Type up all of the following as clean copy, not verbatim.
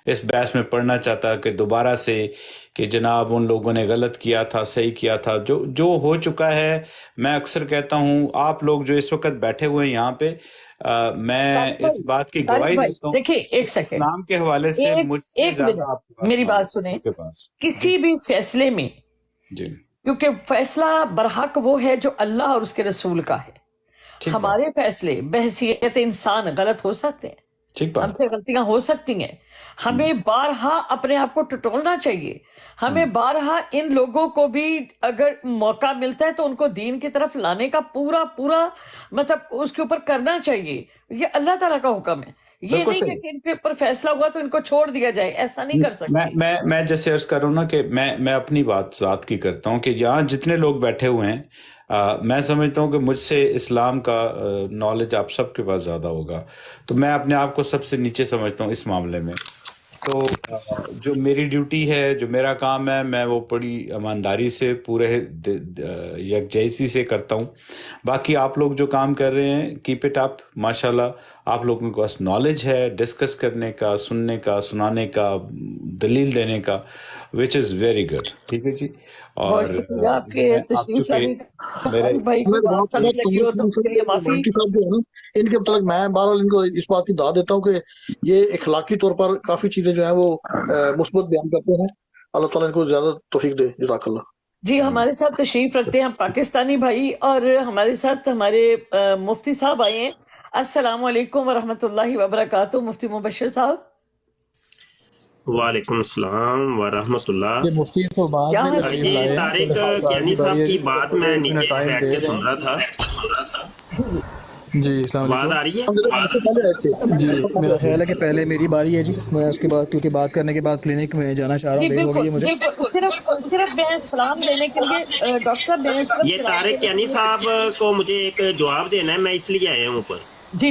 اس بحث میں پڑھنا چاہتا کہ دوبارہ سے کہ جناب ان لوگوں نے غلط کیا تھا، صحیح کیا تھا، جو ہو چکا ہے۔ میں اکثر کہتا ہوں آپ لوگ جو اس وقت بیٹھے ہوئے ہیں یہاں پہ، میں اس بات کی گواہی دیتا ہوں، دیکھیے ایک سیکنڈ، اسلام کے حوالے سے مجھ سے ایک زیادہ منٹ آپ کے پاس میری بات نالج ہے سنیں۔ سب کے پاس۔ کسی بھی فیصلے میں، جی کیونکہ فیصلہ برحق وہ ہے جو اللہ اور اس کے رسول کا ہے، ٹھیک بات، ہمارے فیصلے بحیثیت انسان غلط ہو سکتے ہیں، ٹھیک ہم بات۔ سے غلطیاں ہو سکتی ہیں، ہمیں بارہا اپنے آپ کو ٹٹولنا چاہیے، ہمیں بارہا ان لوگوں کو بھی اگر موقع ملتا ہے تو ان کو دین کی طرف لانے کا پورا مطلب اس کے اوپر کرنا چاہیے۔ یہ اللہ تعالیٰ کا حکم ہے، یہ بالکل نہیں صحیح۔ کہ ان کے اوپر فیصلہ ہوا تو ان کو چھوڑ دیا جائے، ایسا نہیں کر سکتے۔ میں جیسے عرض کر رہا ہوں نا کہ میں اپنی بات ذات کی کرتا ہوں کہ یہاں جتنے لوگ بیٹھے ہوئے ہیں، میں سمجھتا ہوں کہ مجھ سے اسلام کا نالج آپ سب کے پاس زیادہ ہوگا، تو میں اپنے آپ کو سب سے نیچے سمجھتا ہوں اس معاملے میں۔ تو جو میری ڈیوٹی ہے، جو میرا کام ہے، میں وہ بڑی ایمانداری سے پورے یکجہتی سے کرتا ہوں۔ باقی آپ لوگ جو کام کر رہے ہیں، کیپ اٹ اپ، ماشاءاللہ آپ لوگوں کے پاس نالج ہے ڈسکس کرنے کا، سننے کا، سنانے کا، دلیل دینے کا، وچ از ویری گڈ۔ ٹھیک ہے جی، اور بہت شکریہ آپ کے میں آپ تشریف چونکہ لانے کا، میرے بھائی کی بات سمجھ لگی ہو تو اس کے لیے معافی۔ مالکی صاحب جو ہے نا، ان کے متعلق میں بہرحال ان کو اس بات کی داد دیتا ہوں کہ یہ اخلاقی طور پر کافی چیزیں جو ہیں وہ مثبت بیان کرتے ہیں۔ اللہ تعالیٰ ان کو زیادہ توفیق دے، جزاک اللہ۔ جی ہمارے ساتھ تشریف رکھتے ہیں پاکستانی بھائی، اور ہمارے ساتھ ہمارے مفتی صاحب آئے ہیں۔ السلام علیکم ورحمۃ اللہ وبرکاتہ، مفتی مبشر صاحب۔ وعلیکم السلام ورحمۃ اللہ۔ یہ مفتی تو بعد کیا میں ہے؟ تشریف یہ لائے ہیں، طارق کیانی صاحب کی بات میں نیچے ٹائم بیٹھ دے کے دیں۔ سن رہا تھا۔ جی السلام بات آ علیکم۔ رہی ہے؟ جی میرا خیال ہے کہ پہلے میری باری ہے جی، میں اس کے بعد کیونکہ بات کرنے کے بعد کلینک میں جانا چاہ رہا جی ہوں، دیر ہو گئی ہے مجھے۔ بالکل، صرف میں سلام دینے کے لیے ڈاکٹر صاحب میں صرف یہ طارق کیانی صاحب کو مجھے ایک جواب دینا ہے، میں اس لیے آیا ہوں اوپر۔ جی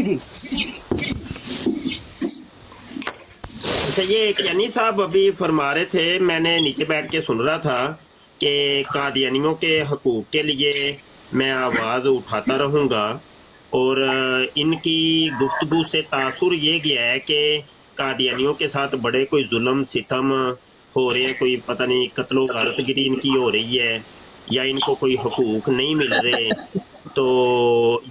اچھا، یہ کیانی صاحب ابھی فرما رہے تھے، میں نے نیچے بیٹھ کے سن رہا تھا کہ قادیانیوں کے حقوق کے لیے میں آواز اٹھاتا رہوں گا، اور ان کی گفتگو سے تاثر یہ گیا ہے کہ قادیانیوں کے ساتھ بڑے کوئی ظلم ستم ہو رہے ہیں، کوئی پتہ نہیں قتل و غارت گری ان کی ہو رہی ہے، یا ان کو کوئی حقوق نہیں مل رہے، تو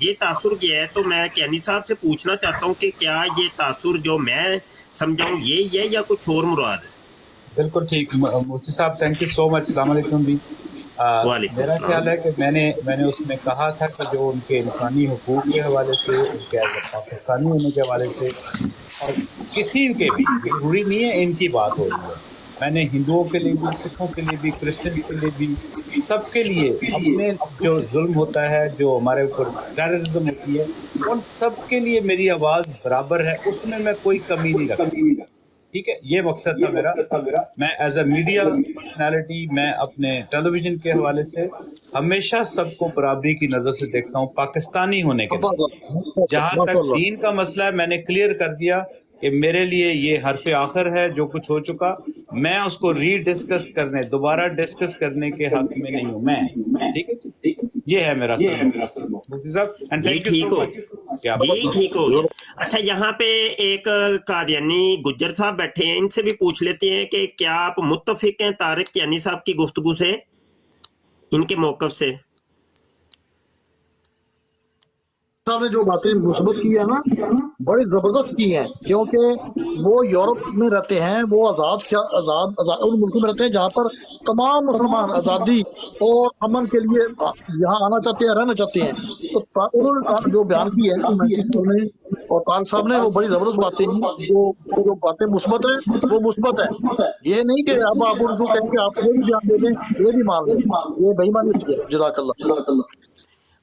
یہ تاثر کیا ہے۔ تو میں کیانی صاحب سے پوچھنا چاہتا ہوں کہ کیا یہ تاثر جو میں سمجھاؤں یہی ہے یا کچھ اور مراد ہے؟ بالکل ٹھیک مفتی صاحب، تھینک یو سو مچ، السلام علیکم بھی۔ وعلیکم میرا السلام۔ خیال ہے کہ میں نے اس میں کہا تھا کہ جو ان کے انسانی حقوق کے حوالے سے، ان کے پاکستانی ہونے کے حوالے سے، اور کسی کے بھی ضروری نہیں ہے ان کی بات ہو رہی ہے، میں نے ہندوؤں کے لیے بھی، سکھوں کے لیے بھی، کرسچن کے لیے بھی، سب کے لیے اپنے جو ظلم ہوتا ہے، جو ہمارے اوپر ٹیررزم ہوتی ہے، ان سب کے لیے میری آواز برابر ہے، اس میں میں کوئی کمی نہیں رکھتا۔ ٹھیک ہے، یہ مقصد تھا میرا۔ میں ایز اے میڈیا پرسنالٹی، میں اپنے ٹیلی ویژن کے حوالے سے ہمیشہ سب کو برابری کی نظر سے دیکھتا ہوں، پاکستانی ہونے کے نظر۔ جہاں تک دین کا مسئلہ ہے، میں نے کلیئر کر دیا کہ میرے لیے یہ حرف آخر ہے، جو کچھ ہو چکا میں اس کو ری ڈسکس کرنے، دوبارہ ڈسکس کرنے کے حق میں نہیں ہوں میں۔ ٹھیک ہے، یہ ہے میرا مفتی صاحب، اینڈ جی تھینک یو ٹھیک سو ہو مچ کہ آپ جی ٹھیک ہو گیا۔ اچھا، یہاں پہ ایک قادیانی گجر صاحب بیٹھے ہیں، ان سے بھی پوچھ لیتے ہیں کہ کیا آپ متفق ہیں طارق کیانی صاحب کی گفتگو سے، ان کے موقف سے؟ صاحب نے جو باتیں مثبت کی ہے نا، بڑی زبردست کی ہیں، کیونکہ وہ یورپ میں رہتے ہیں، وہ آزاد ان ملکوں میں رہتے ہیں جہاں پر تمام مسلمان آزادی اور امن کے لیے یہاں آنا چاہتے ہیں، رہنا چاہتے ہیں۔ تو انہوں نے جو بیان کی ہے اور طارق صاحب نے، وہ بڑی زبردست باتیں ہیں، جو باتیں مثبت ہیں وہ مثبت ہے۔ یہ نہیں کہ اب آپ ان کو کہیں کہ آپ یہ بھی بیان دے دیں، یہ بھی مان لیں، یہ بے ایمانی ہوتی ہے۔ جزاک اللہ۔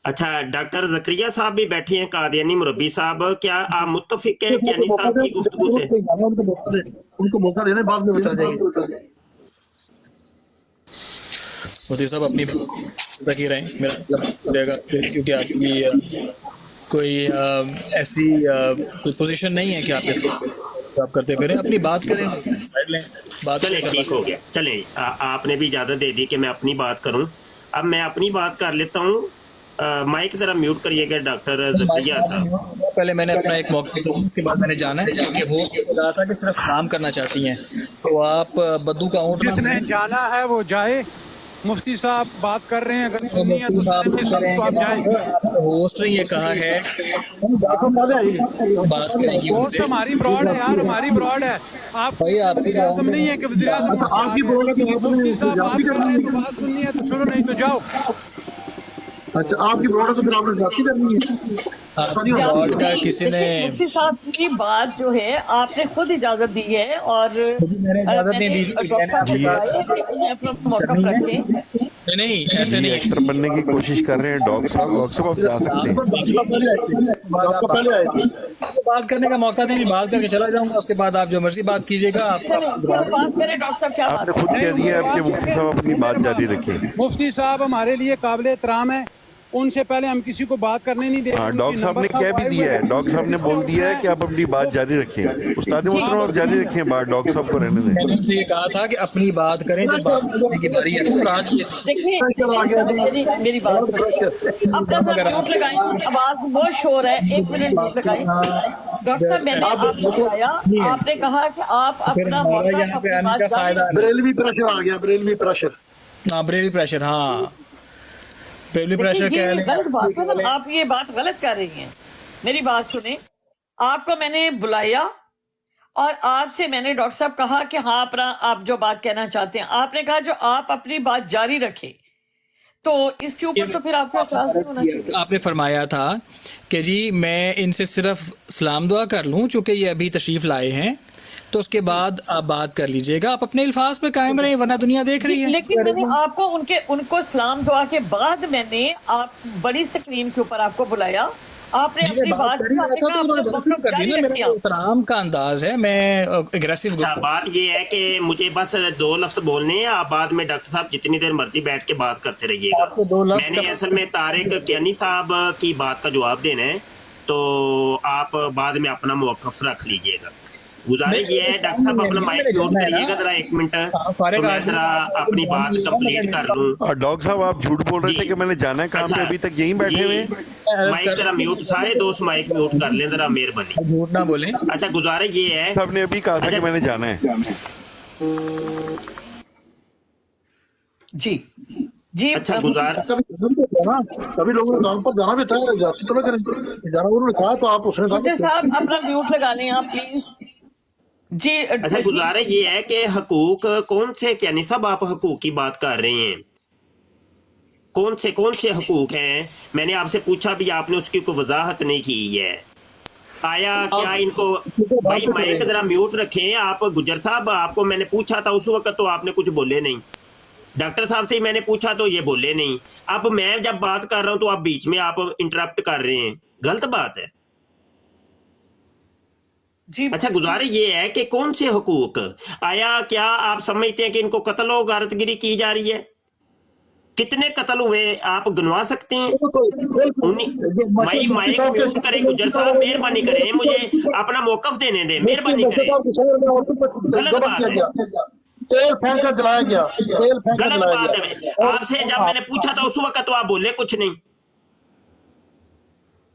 اچھا، ڈاکٹر زکریا صاحب بھی بیٹھے ہیں، قادیانی مربی صاحب، کیا آپ متفق ہیں کیانی صاحب کی گفتگو سے؟ ان کو موقع دینے، بعد میں بتا جائیں گے۔ مفتی صاحب اپنی رکھی رہیں، میرا مطلب رہے گا کیونکہ آپ کی کوئی ایسی کوئی پوزیشن نہیں ہے کہ آپ کرتے پھریں، اپنی بات کریں، سائڈ لیں بات۔ چلیں ٹھیک ہو گیا، چلیں آپ نے بھی اجازت دے دی کہ میں اپنی بات کروں۔ اب میں اپنی بات کر لیتا ہوں۔ माइक जरा म्यूट करिएगा डॉक्टर जकरिया साहब। पहले मैंने अपना एक मौका दिया, उसके बाद मैंने जाना है कि वो कहा था कि सिर्फ सलाम करना चाहती हैं, तो आप बद्दू का ऊँट ना जिसने जाना है वो जाए। मुफ्ती साहब बात कर रहे हैं, अगर सुननी है तो आप जाए। होस्ट ने ये कहा है बात करेंगी वो उनसे। तो हमारी ब्रॉड है यार, हमारी ब्रॉड है। आप भाई आपकी वज़ीर-ए-आज़म नहीं है कि वज़ीर-ए-आज़म आपकी ब्रॉड है तो मुफ्ती साहब बात कर रहे हैं तो बात सुननी है तो सुनो, नहीं तो जाओ। अच्छा, आपकी ब्रॉड है तो फिर आपने जाती करनी है। आपकी ब्रॉड का किसी ने मुफ्ती साहब की बात जो है आपने खुद इजाजत दी है और मैंने इजाजत नहीं दी थी, डॉक्टर साहब ने बताया कि उन्हें अपना मौका रखें। नहीं ऐसे ये नहीं एक्टर बनने की कोशिश कर रहे हैं डॉक्टर साहब आप जा सकते हैं। पहले आए थे। बात करने का मौका दें, बात करके चला जाऊंगा, उसके बाद आप जो मर्जी बात कीजिएगा। चलो, बात करें डॉक्टर साहब, क्या बात आपने खुद कह दिया है कि मुफ्ती साहब अपनी बात जारी रखें। मुफ्ती साहब हमारे लिए काबिल एहतराम है, उनसे पहले हम किसी को बात करने नहीं देते। हाँ, डॉक्टर साहब ने कह भी दिया है, डॉक्टर साहब ने बोल दिया है कि आप अपनी बात जारी रखें। उस्ताद मोहतरम आप जारी रखें बात, डॉक्टर साहब को रहने दें। मैंने उनसे ये कहा था कि अपनी बात करें जब बात करने की बारी है। और आज ये देखिए मेरी बात सुनिए, अपना म्यूट लगाएं, आवाज बहुत शोर है, 1 मिनट म्यूट लगाएं। डॉक्टर साहब मैंने आपको बुलाया, आपने कहा कि आप फिर अपना हमारा मौका यहाँ पे अपनी आने बात का जारी फायदा है। बरेलवी प्रेशर आ गया, बरेलवी प्रेशर। हाँ, ब्रेवी प्रेशर, हाँ ब्रेवी प्रेशर देखिए, कह ये लें। गलत बात है ना, आप ये बात गलत कर रही हैं। मेरी बात सुने, आपको मैंने बुलाया और आपसे मैंने डॉक्टर साहब कहा कि हाँ अपना आप जो बात कहना चाहते हैं, आपने कहा जो आप अपनी बात जारी रखें, तो इसके ऊपर तो फिर आपको एतराज नहीं होना चाहिए। आपने फरमाया था कि जी मैं इनसे सिर्फ सलाम दुआ कर लूँ, चूँकि ये अभी तशरीफ लाए हैं, तो उसके बाद आप बात कर लीजिएगा। आप अपने अल्फाज पे कायम रहें, वरना दुनिया देख रही है। लेकिन मैंने आपको उनको सलाम दुआ के बाद मैंने आप बड़ी स्क्रीन के ऊपर आपको बुलाया, आपने अपनी बात कर ही रहा था तो उन्होंने बात शुरू कर दी ना। मेरा एहतराम का अंदाज है, मैं एग्रेसिव। अच्छा, बात ये है कि मुझे बस 2 लफ्ज बोलने हैं, आप बाद में डॉक्टर साहब जितनी देर मर्जी बैठ के बात करते रहिएगा। आपको 2 लफ्ज मैंने असल में तारिक कियानी साहब की बात का जवाब देना है, तो आप बाद में अपना मौक़िफ़ रख लीजिएगा। गुजारिश ये है डॉक्टर साहब अपना माइक म्यूट करिएगा जरा 1 मिनट, तो मैं जरा अपनी बात कंप्लीट कर लूं। और डॉक्टर साहब आप झूठ बोल रहे थे कि मैंने जाना है काम पे, अभी तक यहीं बैठे हुए हैं। माइक जरा म्यूट, सारे दोस्त माइक म्यूट कर लें जरा, मेहरबानी। झूठ ना बोलें। अच्छा, गुजारिश ये है, साहब ने अभी कहा था कि मैंने जाना है। जी जी। अच्छा कभी लोगों ने काम पर जाना भी था, जाती तो ना करें, जाना उन्होंने कहा तो आप उसने मुझे साहब अपना म्यूट लगा लें आप प्लीज जी। अच्छा, गुजारिश ये है कि हकूक कौन से, कियानी साहब आप हकूक की बात कर रहे हैं, कौन से हकूक हैं? मैंने आपसे पूछा भी, आपने उसकी कोई वजाहत नहीं की है। आया क्या इनको, भाई माइक जरा म्यूट रखें आप। गुजर साहब आपको मैंने पूछा था उस वक्त तो आपने कुछ बोले नहीं, डॉक्टर साहब से मैंने पूछा तो ये बोले नहीं। अब मैं जब बात कर रहा हूं तो आप बीच में आप इंटरप्ट कर रहे हैं, गलत बात है जी। अच्छा, गुजारिश ये है कि कौन से हुकूक, आया क्या आप समझते हैं कि इनको कत्ल और गारतगिरी की जा रही है? कितने कत्ल हुए आप गिनवा सकते हैं? माइक म्यूट करें गुजर साहब, मेहरबानी करें, मुझे अपना मौकफ देने दें, मेहरबानी करें। गलत बात है, तेल फेंक कर जलाया गया, तेल फेंक कर गलत जलाया बात गया। है। आपसे जब मैंने पूछा था उस वक्त तो आप बोले कुछ नहीं।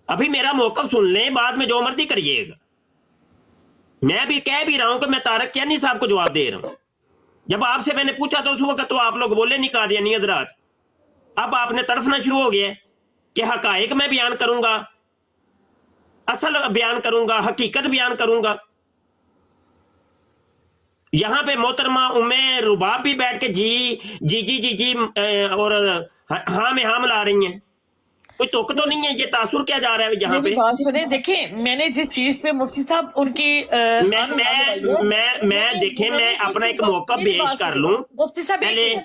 अभी मेरा मौकफ सुन लें, बाद में जो मर्जी करिएगा। मैं भी कह भी रहा हूं कि मैं तारिक कियानी साहब को जवाब दे रहा हूं। जब आपसे मैंने पूछा तो उस वक्त तो आप लोग बोले नहीं कादियानी हज़रात। अब आपने तड़फना शुरू हो गया कि हकायक मैं बयान करूंगा, असल बयान करूंगा, हकीकत बयान करूंगा। यहां पे मोहतरमा उम्मे रुबाब भी बैठ के जी और हाँ में हाँ मिला रही हैं। कोई तुक तो नहीं है, ये तासुर क्या जा रहा है यहाँ पे? बात सुने, देखिए मैंने जिस चीज पे मुफ्ती साहब उनकी मैं देखें, मैं अपना एक मौका पेश कर लूं। मुफ्ती साहब पहले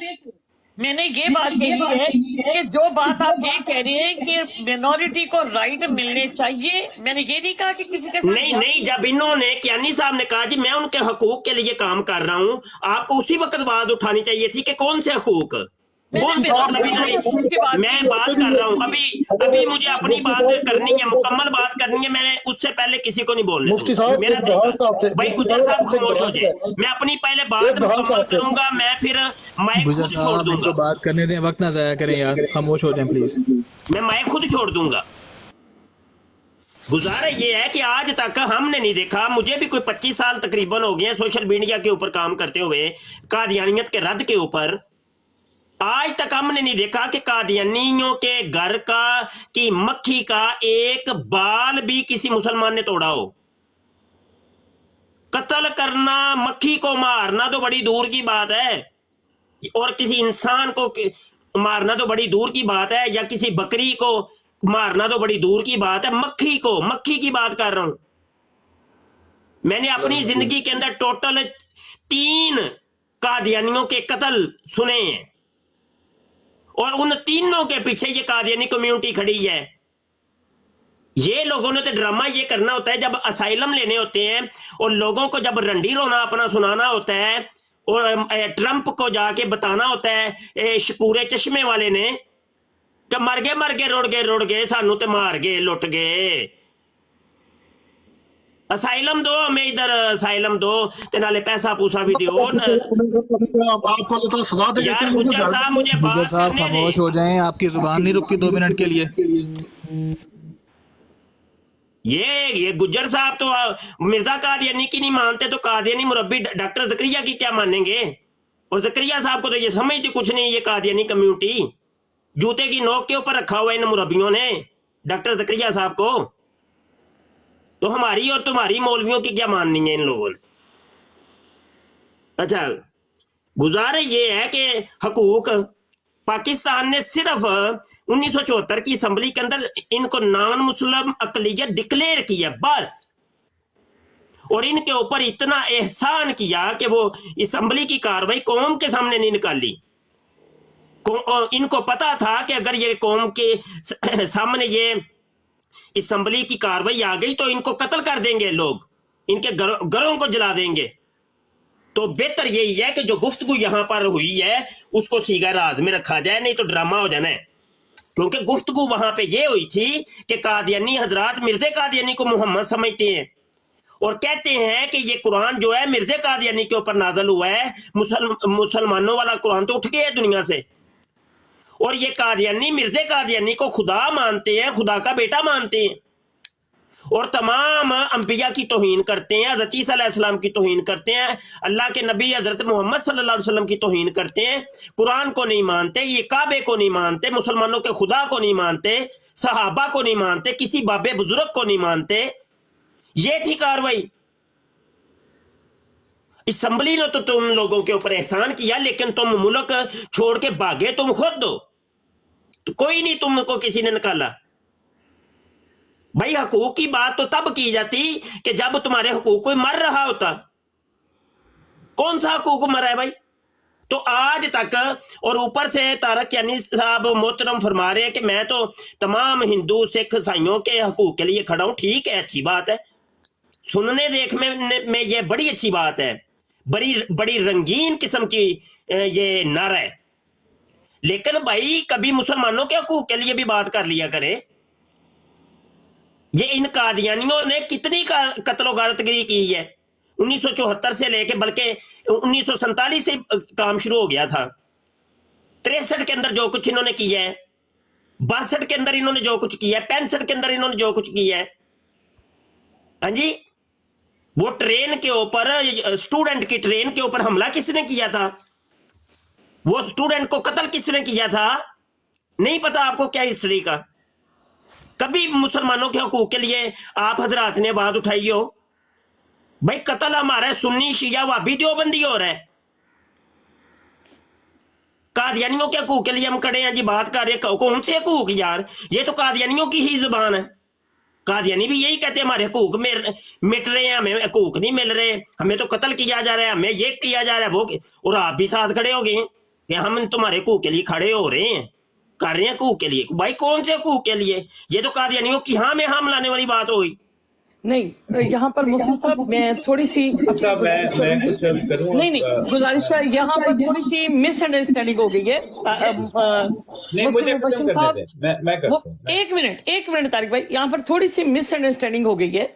मैंने ये बात कही है कि जो बात आप ये कह रहे हैं कि मिनॉरिटी को राइट मिलने चाहिए, मैंने ये नहीं कहा कि किसी के साथ नहीं, जब इन्होंने कियानी साहब ने कहा जी मैं उनके हकूक के लिए काम कर रहा हूं, आपको उसी वक्त बात उठानी चाहिए थी कि कौन से हकूक। कौन सा मतलब इधर मैं बात कर रहा हूँ अभी मुझे अपनी बात करनी है, मुकम्मल बात करनी है, मैंने उससे पहले किसी को नहीं बोलने मुफ्ती साहब, मेरा एक बहस तरीका। आपसे- भाई गुजर साहब आपसे खामोश हो बहस जाए, है। मैं अपनी पहले बात एक बहस मुकम्मल आपसे- करूंगा, मैं फिर माइक गुजर खुद छोड़ साहब इनको दूंगा, बात करने दें, वक्त ना जाया करें यार, खामोश हो जाएं प्लीज। मैं माइक खुद छोड़ दूंगा। गुजारा ये है कि आज तक हमने नहीं देखा, मुझे भी कोई 25 साल तकरीबन हो गए हैं सोशल मीडिया के ऊपर काम करते हुए, कादियानियत के रद्द के ऊपर। आज तक हमने नहीं देखा कि कादियानियों के घर का की मक्खी का एक बाल भी किसी मुसलमान ने तोड़ा हो। कत्ल करना, मक्खी को मारना तो बड़ी दूर की बात है, और किसी इंसान को मारना तो बड़ी दूर की बात है, या किसी बकरी को मारना तो बड़ी दूर की बात है, मक्खी की बात कर रहा हूं। मैंने अपनी जिंदगी के अंदर टोटल 3 कादियानियों के कत्ल सुने हैं, और उन तीनों के पीछे ये कादियानी कम्युनिटी खड़ी है। ये लोगों ने तो ड्रामा ये करना होता है जब असाइलम लेने होते हैं, और लोगों को जब रंडी रोना अपना सुनाना होता है, और ट्रंप को जाके बताना होता है शकूरे चश्मे वाले ने कि मर गए रुड़ गए सानू ते मार गए लुट गए, असाइलम दो हमें, इधर असाइलम दो ते नाले पैसा पूसा भी दियो। आपको अल्लाह ताला सजा दे। यार गुज्जर साहब मुझे गुजर बात साहब करने खामोश दें। हो जाएं, आपकी जुबान नहीं रुकती 2 मिनट के लिए। ये गुज्जर साहब तो मिर्जा कादियानी की नहीं मानते, तो कादियानी मुरब्बी डॉक्टर जकरिया की क्या मानेंगे? और जकरिया साहब को तो ये समझते कुछ नहीं, ये कादियानी कम्युनिटी जूते की नोक के ऊपर रखा हुआ है इन मुरब्बियों ने डॉक्टर जकरिया साहब को। तो हमारी और तुम्हारी मौलवियों की क्या माननी है इन लोगों ने? अच्छा, गुजारे ये है कि हकूक पाकिस्तान ने सिर्फ 1974 की असम्बली के अंदर इनको नॉन मुस्लिम अकलियत डिक्लेयर किया बस, और इनके ऊपर इतना एहसान किया कि वो असम्बली की कार्रवाई कौम के सामने नहीं निकाली। इनको पता था कि अगर ये कौम के सामने ये असम्बली की कार्रवाई आ गई तो इनको कत्ल कर देंगे लोग, इनके घरों को जला देंगे। तो बेहतर यही है कि जो गुफ्तगू यहां पर हुई है उसको सीगा राज में रखा जाए, नहीं तो ड्रामा हो जाना है। क्योंकि गुफ्तगू वहां पे ये हुई थी कि कादियानी हजरात मिर्जे कादियानी को मोहम्मद समझते हैं, और कहते हैं कि ये कुरान जो है मिर्जे कादियानी के ऊपर नाजल हुआ है, मुसलमानों वाला कुरान तो उठ गया है दुनिया से। और ये कादियानी मिर्जे कादियानी को खुदा मानते हैं, खुदा का बेटा मानते हैं, और तमाम अंबिया की तौहीन करते हैं, हज़रत ईसा अलैहिस्सलाम की तौहीन करते हैं, अल्लाह के नबी हज़रत मोहम्मद सल्लल्लाहु अलैहि वसल्लम की तौहीन करते हैं, कुरान को नहीं मानते, ये काबे को नहीं मानते, मुसलमानों के खुदा को नहीं मानते, सहाबा को नहीं मानते, किसी बाबे बुजुर्ग को नहीं मानते। ये थी कार्रवाई। असम्बली ने तो तुम लोगों के ऊपर एहसान किया, लेकिन तुम मुल्क छोड़ के भागे तुम खुद दो, तो कोई नहीं तुमको किसी ने निकाला। भाई हकूक की बात तो तब की जाती कि जब तुम्हारे हकूक कोई मर रहा होता। कौन सा हकूक मरा है भाई? तो आज तक, और ऊपर से तारक यानी साहब मोहतरम फरमा रहे हैं कि मैं तो तमाम हिंदू सिख ईसाइयों के हकूक के लिए खड़ा हूं। ठीक है, अच्छी बात है, सुनने देखने में ये बड़ी अच्छी बात है, बड़ी रंगीन किस्म की ये नारा है। लेकिन भाई कभी मुसलमानों के हकूक के लिए भी बात कर लिया करे। ये इन कादियानियों ने कितनी कत्लो गारतगिरी की है 1974 से लेके, बल्कि 1947 से काम शुरू हो गया था। 63 के अंदर जो कुछ इन्होंने किया है, 62 के अंदर इन्होंने जो कुछ किया है, 65 के अंदर इन्होंने जो कुछ किया है। हाँ जी, वो ट्रेन के ऊपर, स्टूडेंट की ट्रेन के ऊपर हमला किसने किया था? वो स्टूडेंट को कत्ल किसने किया था? नहीं पता आपको क्या हिस्ट्री का? कभी मुसलमानों के हकूक के लिए आप हजरात ने आवाज उठाई हो? भाई कत्ल हमारा सुन्नी शिया वाबी देवबंदी हो रहा है, कादियानियों के हकूक के लिए हम खड़े हैं जी, बात कर रहे हैं। कौन से हकूक यार? ये तो कादियानियों की ही जुबान है। कादियानी भी यही कहते हैं हमारे हकूक मिट रहे हैं, हमें हकूक नहीं मिल रहे, हमें तो कत्ल किया जा रहा है, हमें ये किया जा रहा है वो, और आप भी साथ खड़े हो गए कि हम तुम्हारे हकूक के लिए खड़े हो रहे हैं, कर रहे हैं हकूक के लिए। भाई कौन से हकूक के लिए? ये तो कादियानियों की हाँ में हाँ मिलाने वाली बात हुई। नहीं, यहाँ पर मुफ्ती साहब मैं थोड़ी सी साहब मैं कुछ अर्ज करूं नहीं, गुजारिश है, यहाँ पर थोड़ी सी मिसअंडरस्टैंडिंग हो गई है। नहीं, मुफ्ती मुझे मुबश्शिर खत्म साहब, करने दें, मैं करता हूं। एक मिनट तारिक भाई, यहाँ पर थोड़ी सी मिसअंडरस्टैंडिंग हो गई है।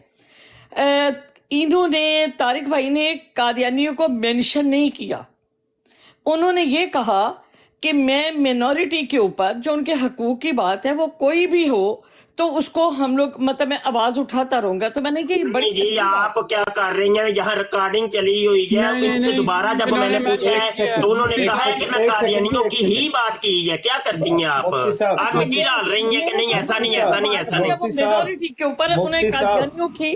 इन्होंने, तारिक भाई ने कादियानियों को मेंशन नहीं किया। उन्होंने ये कहा कि मैं मिनॉरिटी के ऊपर जो उनके हकूक की बात है, वो कोई भी हो तो उसको हम लोग, मतलब मैं आवाज उठाता रहूंगा। तो मैंने कि बड़ी जी आप क्या कर रही हैं, यहाँ रिकॉर्डिंग चली हुई है, उनसे दोबारा जब मैंने पूछा है तो उन्होंने कहा है कि मैं कादियानियों की ही बात की है। क्या करती हैं आप मिट्टी डाल रही हैं कि नहीं, ऐसा नहीं, ऐसा नहीं, ऐसा नहीं। वो मिनॉरिटी के ऊपर है, उन्हें कादियानियों की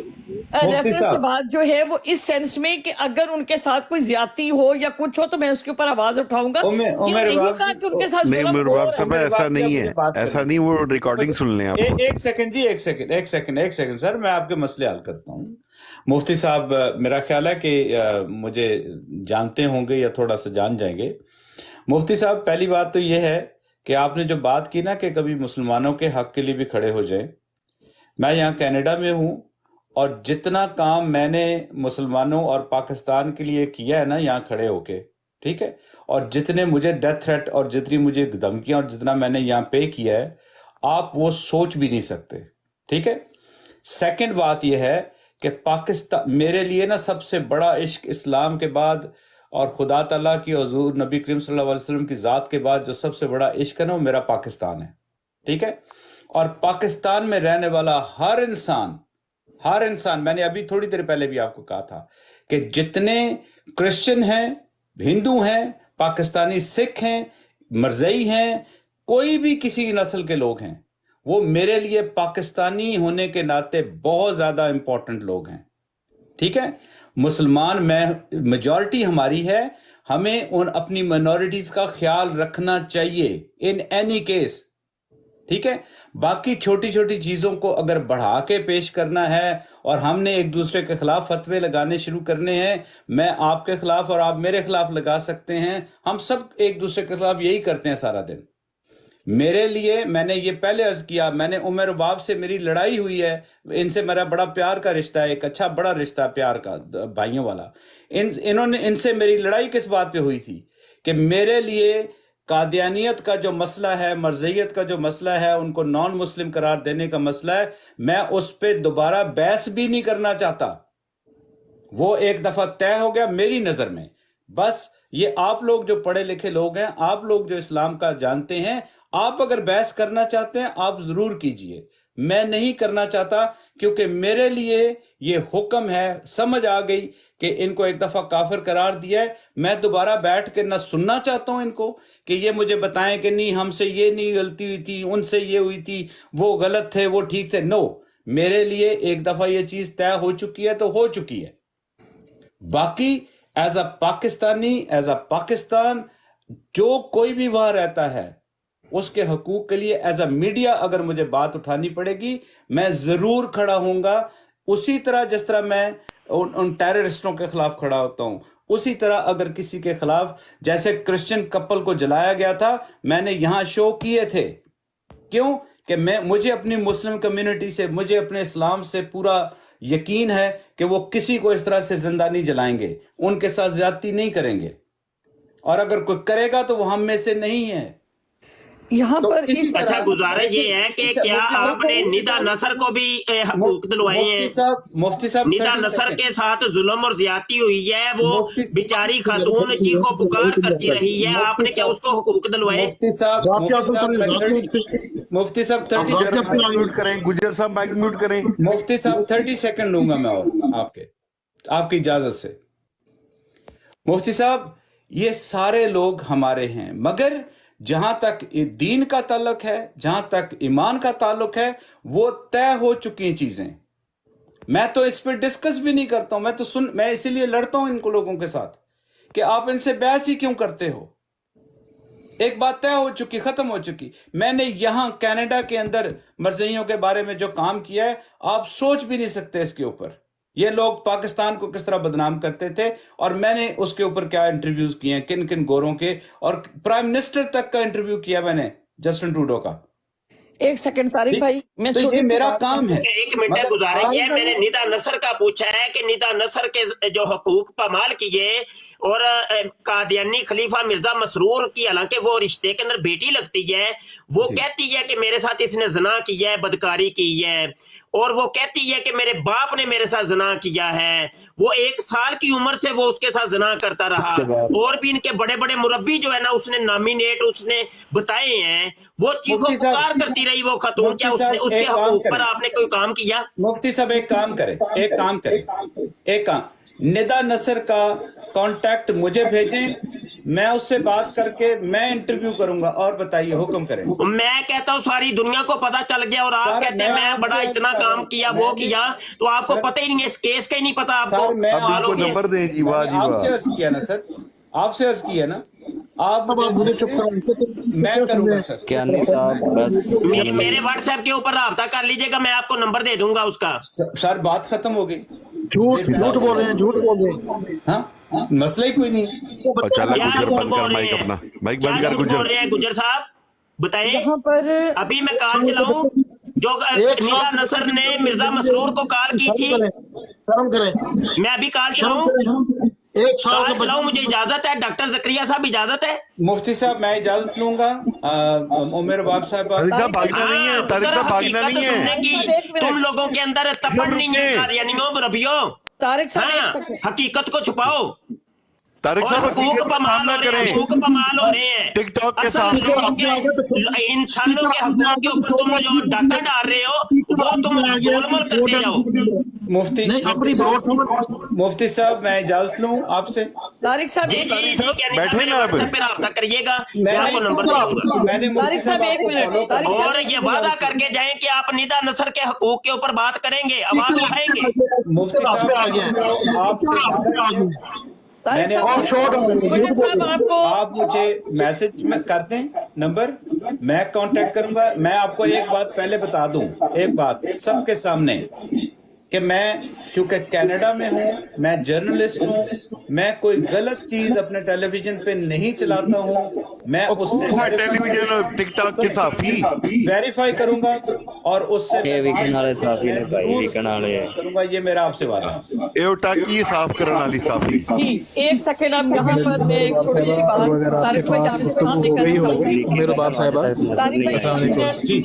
रेफरेंस से बात जो है वो इस सेंस में कि अगर उनके साथ कोई ज्यादती हो या कुछ हो तो मैं उसके ऊपर आवाज उठाऊंगा। उमर उनके साथ नहीं जुल्म मेरे हो बाप रहा साहब है। ऐसा नहीं है, ऐसा नहीं, वो रिकॉर्डिंग सुन लें आप। एक सेकंड जी, एक सेकंड सर, मैं आपके मसले हल करता हूँ। मुफ्ती साहब मेरा ख्याल है कि मुझे जानते होंगे या थोड़ा सा जान जाएंगे। मुफ्ती साहब, पहली बात तो ये है कि आपने जो बात की ना कि कभी मुसलमानों के हक के लिए भी खड़े हो जाएं। मैं यहाँ कनाडा में हूँ और जितना काम मैंने मुसलमानों और पाकिस्तान के लिए किया है ना यहाँ खड़े होके, ठीक है, और जितने मुझे डेथ थ्रेट और जितनी मुझे धमकियां और जितना मैंने यहाँ पे किया है, आप वो सोच भी नहीं सकते, ठीक है। सेकंड बात यह है कि पाकिस्तान मेरे लिए ना सबसे बड़ा इश्क इस्लाम के बाद और खुदा ताला की हुजूर नबी करीम सल्लल्लाहु अलैहि वसल्लम की ज़ात के बाद जो सबसे बड़ा इश्क है ना, वो मेरा पाकिस्तान है, ठीक है। और पाकिस्तान में रहने वाला हर इंसान, मैंने अभी थोड़ी देर पहले भी आपको कहा था कि जितने क्रिश्चियन हैं, हिंदू हैं, पाकिस्तानी सिख हैं, मरज़ई हैं, कोई भी किसी नस्ल के लोग हैं, वो मेरे लिए पाकिस्तानी होने के नाते बहुत ज्यादा इंपॉर्टेंट लोग हैं, ठीक है। मुसलमान में मेजॉरिटी हमारी है, हमें उन अपनी माइनॉरिटीज का ख्याल रखना चाहिए इन एनी केस, ठीक है। बाकी छोटी छोटी चीजों को अगर बढ़ा के पेश करना है और हमने एक दूसरे के खिलाफ फतवे लगाने शुरू करने हैं, मैं आपके खिलाफ और आप मेरे खिलाफ लगा सकते हैं, हम सब एक दूसरे के खिलाफ यही करते हैं सारा दिन। मेरे लिए, मैंने ये पहले अर्ज किया, मैंने उमर बाप से मेरी लड़ाई हुई है, इनसे मेरा बड़ा प्यार का रिश्ता है, एक अच्छा बड़ा रिश्ता प्यार का भाइयों वाला। इन्होंने इनसे मेरी लड़ाई किस बात पे हुई थी कि मेरे लिए कादियानियत का जो मसला है, मरज़ियत का जो मसला है, उनको नॉन मुस्लिम करार देने का मसला है, मैं उस पर दोबारा बहस भी नहीं करना चाहता। वो एक दफा तय हो गया मेरी नजर में। बस ये आप लोग जो पढ़े लिखे लोग हैं, आप लोग जो इस्लाम का जानते हैं, आप अगर बहस करना चाहते हैं आप जरूर कीजिए, मैं नहीं करना चाहता, क्योंकि मेरे लिए ये हुक्म है, समझ आ गई कि इनको एक दफा काफिर करार दिया है। मैं दोबारा बैठ के ना सुनना चाहता हूं इनको कि ये मुझे बताएं कि नहीं हमसे ये नहीं गलती हुई थी, उनसे ये हुई थी, वो गलत थे, वो ठीक थे। नो, मेरे लिए एक दफा ये चीज तय हो चुकी है तो हो चुकी है। बाकी as a Pakistani, as a Pakistan, जो कोई भी वहां रहता है उसके हकूक के लिए एज अ मीडिया अगर मुझे बात उठानी पड़ेगी, मैं जरूर खड़ा होऊंगा। उसी तरह जिस तरह मैं उन टेररिस्टों के खिलाफ खड़ा होता हूं, उसी तरह अगर किसी के खिलाफ, जैसे क्रिश्चियन कपल को जलाया गया था, मैंने यहां शो किए थे। क्यों? कि मुझे अपनी मुस्लिम कम्युनिटी से, मुझे अपने इस्लाम से पूरा यकीन है कि वो किसी को इस तरह से जिंदा नहीं जलाएंगे, उनके साथ ज्यादती नहीं करेंगे, और अगर कोई करेगा तो वो हम में से नहीं है। यहाँ तो पर इसी अच्छा, तरह गुजारिश ये है कि क्या आपने निदा नसर को भी हकूक दिलवाए हैं? मुफ्ती साहब निदा 30 नसर सेकंड। के साथ जुल्म और ज्यादती हुई है, वो मुफ्ती साहब- बेचारी खातून चीखो पुकार करती रही है, आपने क्या उसको हकूक दिलवाए? मुफ्ती साहब जाके आप करें, मुफ्ती साहब 30 जाके सेकंड। अपनी म्यूट करें, गुजर साहब माइक म्यूट करें। मुफ्ती साहब 30 सेकंड लूंगा मैं और आपकी इजाजत से। मुफ्ती साहब, ये सारे लोग हमारे हैं, मगर जहां तक दीन का ताल्लुक है, जहां तक ईमान का ताल्लुक है, वो तय हो चुकी चीजें। मैं तो इस पर डिस्कस भी नहीं करता हूं, मैं इसीलिए लड़ता हूं इनको लोगों के साथ कि आप इनसे बहस ही क्यों करते हो। एक बात तय हो चुकी, खत्म हो चुकी। मैंने यहां कनाडा के अंदर मरज़इयों के बारे में जो काम किया है, आप सोच भी नहीं सकते इसके ऊपर। ये लोग पाकिस्तान को किस तरह बदनाम करते थे, और मैंने उसके ऊपर क्या इंटरव्यूज किए हैं, किन किन गोरों के, और प्राइम मिनिस्टर तक का इंटरव्यू किया मैंने, जस्टिन ट्रूडो का। एक सेकंड तारिक भाई, मैं तो ये छोटी मेरा बात- काम है। एक मिनट मतलब गुजारिश है, मैंने निदा नसर का पूछा है कि निदा नसर के जो हकूक पामाल किए और कादियानी खलीफा मिर्जा मसरूर की, हालांकि वो रिश्ते के अंदर बेटी लगती है, वो कहती है कि मेरे साथ इसने जना किया है, बदकारी की है, और वो कहती है कि मेरे बाप ने मेरे साथ जना किया है। वो 1 साल की उम्र से वो उसके साथ जना करता रहा, और भी इनके बड़े बड़े मुरब्बी जो है ना उसने नामिनेट उसने बताए हैं, वो चीखो मुफ्ती साहब- पुकार करती रही वो खतून। क्या मुफ्ती उसने साहब, उसके एक काम हकूक पर करें। आपने कोई काम किया? मुफ्ती साहब एक काम करें, एक काम, निदा नसर का कांटेक्ट मुझे भेजें, मैं उससे बात करके मैं इंटरव्यू करूंगा। और बताइए, हुक्म करें। मैं कहता हूँ सारी दुनिया को पता चल गया, और आप सर, कहते हैं मैं मैं बड़ा आपसे इतना अर्ज कर काम रहा हूं। किया, मैं वो भी- किया, तो आपको सर- पता ही नहीं है, इस केस का ही नहीं पता आपको। सर, मैं अब इनको आपसे- नंबर दें जी, वाह जी आपसे वाह। अर्ज किया ना सर, आपसे अर्ज किया ना, आप अब आप मुझे चुप मैं करूंगा सर। क्या नहीं साहब, बस मेरे व्हाट्सएप के ऊपर राब्ता कर लीजिएगा, मैं आपको नंबर दे दूंगा उसका। सर बात खत्म हो गई। झूठ बोल रहे हैं, झूठ बोल रहे हैं। हाँ, मसला ही कोई नहीं। अच्छा क्या गुजर झूठ बंद बोल कर रहे माइक हैं? अपना, माइक क्या बंद कर झूठ बोल गुजर। रहे हैं गुजर साहब, बताएं। यहाँ पर अभी मैं कॉल चलाऊं, जो निदा नसर ने मिर्जा मसरूर को कॉल की थी, शर्म करें, मैं अभी कॉल शर्म चलाऊं, करें। 1 साल कॉल के चलाऊं, बच्चे मुझे इजाजत है? डॉक्टर जकरिया साहब इजाजत है? मुफ्ती साहब मैं इजाजत लूंगा। उमर बाब साहब तारिक साहब भागना नहीं है, तारिक साहब भागना नहीं है। सुनने की तुम लोगों के अंदर तपड़ नहीं है, कादियानियों रबियो। तारिक साहब एक हाँ, सेकंड, हकीकत को छुपाओ, तारिक और साहब हकूक हकीकत का पमाल सामना हो रहे हैं, करें। हकूक पमाल हो रहे हैं। टिकटॉक के असल साथ लोगों के, इंसानों के हकूक के ऊपर तुम जो डाका डाल रहे हो, वो तुम गोलमोल करते जाओ। मुफ्ती नहीं, अपनी बात समझ। मुफ्ती साहब मैं इजाजत लूं आपसे। तारिक साहब जी एक जी जी, क्या नहीं बैठे मेरे ना आप। व्हाट्सएप पे राब्ता करिएगा, मैं मैंने आपको नंबर दे दूंगा। मैंने मुफ्ती तारिक साहब, साहब एक आपको मिनट, follow तारिक करना। साहब, और ये वादा करके जाएं कि आप निदा नसर के हकूक के ऊपर बात करेंगे, आवाज उठाएंगे। मुफ्ती साहब आ गया, आपसे तारिक मैंने साहब, और शॉर्ट गुजर साहब आपको आप मुझे मैसेज में कर दें नंबर, मैं कांटेक्ट करूंगा। मैं आपको एक बात पहले बता दूं, एक बात सबके सामने, कि मैं चूंकि कनाडा में हूं, मैं जर्नलिस्ट हूं, मैं कोई गलत चीज अपने टेलीविजन पे नहीं चलाता हूं। मैं उससे टेलीविजन और टिकटॉक के साफी वेरीफाई करूंगा और उससे ये वीकन वाले साफी ने भाई, वीकन वाले करूंगा। ये मेरा आपसे वादा है। एओटा की साफ करने वाली साफी। जी एक सेकंड, अब यहाँ पर मैं एक छोटी सी बात, अगर आपके तारिक भाई पास आपके गुफ्तगू सामने हो गई हो करना उमेर बाब साहिबा, तारिक भाई, अस्सलाम वालेकुम। जी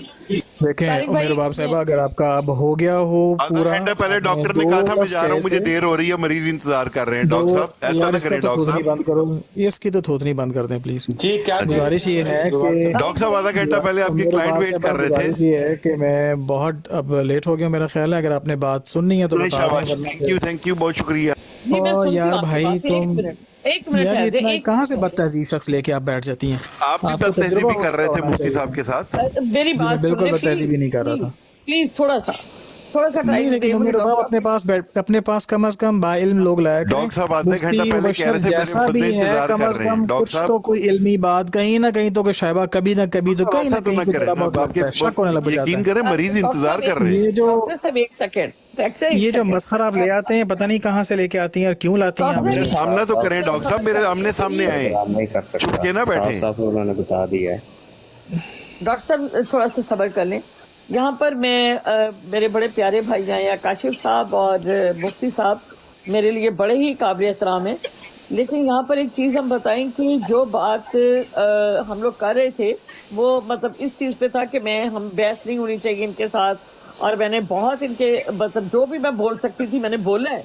देखें तारिक भाई, उमेर बाब साहिबा, अगर आपका अब हो गया हो आधा पूरा, घंटा पहले डॉक्टर ने कहा था मैं जा रहा हूँ, मुझे देर हो रही है, मरीज इंतजार कर रहे हैं। डॉक्टर साहब ऐसा यार ना इसका करें। तो डॉक्टर थोतनी साहब, बंद करो, इसकी तो थोतनी बंद कर दें प्लीज। जी क्या गुजारिश ये है कि डॉक्टर साहब आधा घंटा पहले आपके उमेर क्लाइंट बाब वेट साहिबा, कर रहे गुजारिश थे। ये है कि मैं बहुत अब लेट हो गया मेरा ख्याल है, अगर आपने बात सुननी है तो बता शाबाश, दें। थैंक यू, बहुत शुक्रिया। जी, मैं ओ सुनती यार हूँ आपकी भाई, बात, तुम एक मिनट यार है, इतना एक कहाँ से बदतहजीब शख्स लेके आप बैठ जाती हैं? आप भी आपको बदतहजीबी तजुर्बा कर रहे थे होना मुफ्ती चाहिए। साहब के साथ। मेरी जी, बात मैं बिल्कुल सुनिए, बदतहजीबी नहीं कर रहा था। प्लीज थोड़ा सा नहीं, टाइम लेकिन उमेर बाब अपने पास कम से कम बाइल्म लोग लाया करें। डॉक्टर साहब आधे मुफ्ती घंटा पहले कह मुबशर रहे थे मेरे जैसा बंदे भी है, इंतजार कम कर से रहे हैं। कम डॉक्टर कुछ साहब तो कोई इल्मी बात कहीं ना कहीं तो कि शायबा कभी ना कभी तो कहीं ना ऐसा तो कहीं ना कुछ करें थोड़ा ना, बहुत लगता है, शक होने लग जाता यकीन है। करें मरीज इंतजार कर रहे हैं। ये जो एक सेकंड, ये जो मस्खरा आप ले आते हैं, पता नहीं कहाँ से लेके आती हैं और क्यों लाती हैं आप डॉक्टर मेरे मुझे। सामना तो करें डॉक्टर साहब, मेरे आमने सामने आए, काम नहीं कर चुप के सकता, ना साफ बैठे। साफ उन्होंने बता दिया है। डॉक्टर साहब थोड़ा सा सब्र कर लें। यहाँ पर मैं मेरे बड़े प्यारे भाई हैं या काशिफ साहब और मुफ्ती साहब मेरे लिए बड़े ही काबिल एहतराम हैं, लेकिन यहाँ पर एक चीज़ हम बताएं कि जो बात हम लोग कर रहे थे वो मतलब इस चीज़ पे था कि हम बहस नहीं होनी चाहिए इनके साथ, और मैंने बहुत इनके मतलब जो भी मैं बोल सकती थी मैंने बोला है।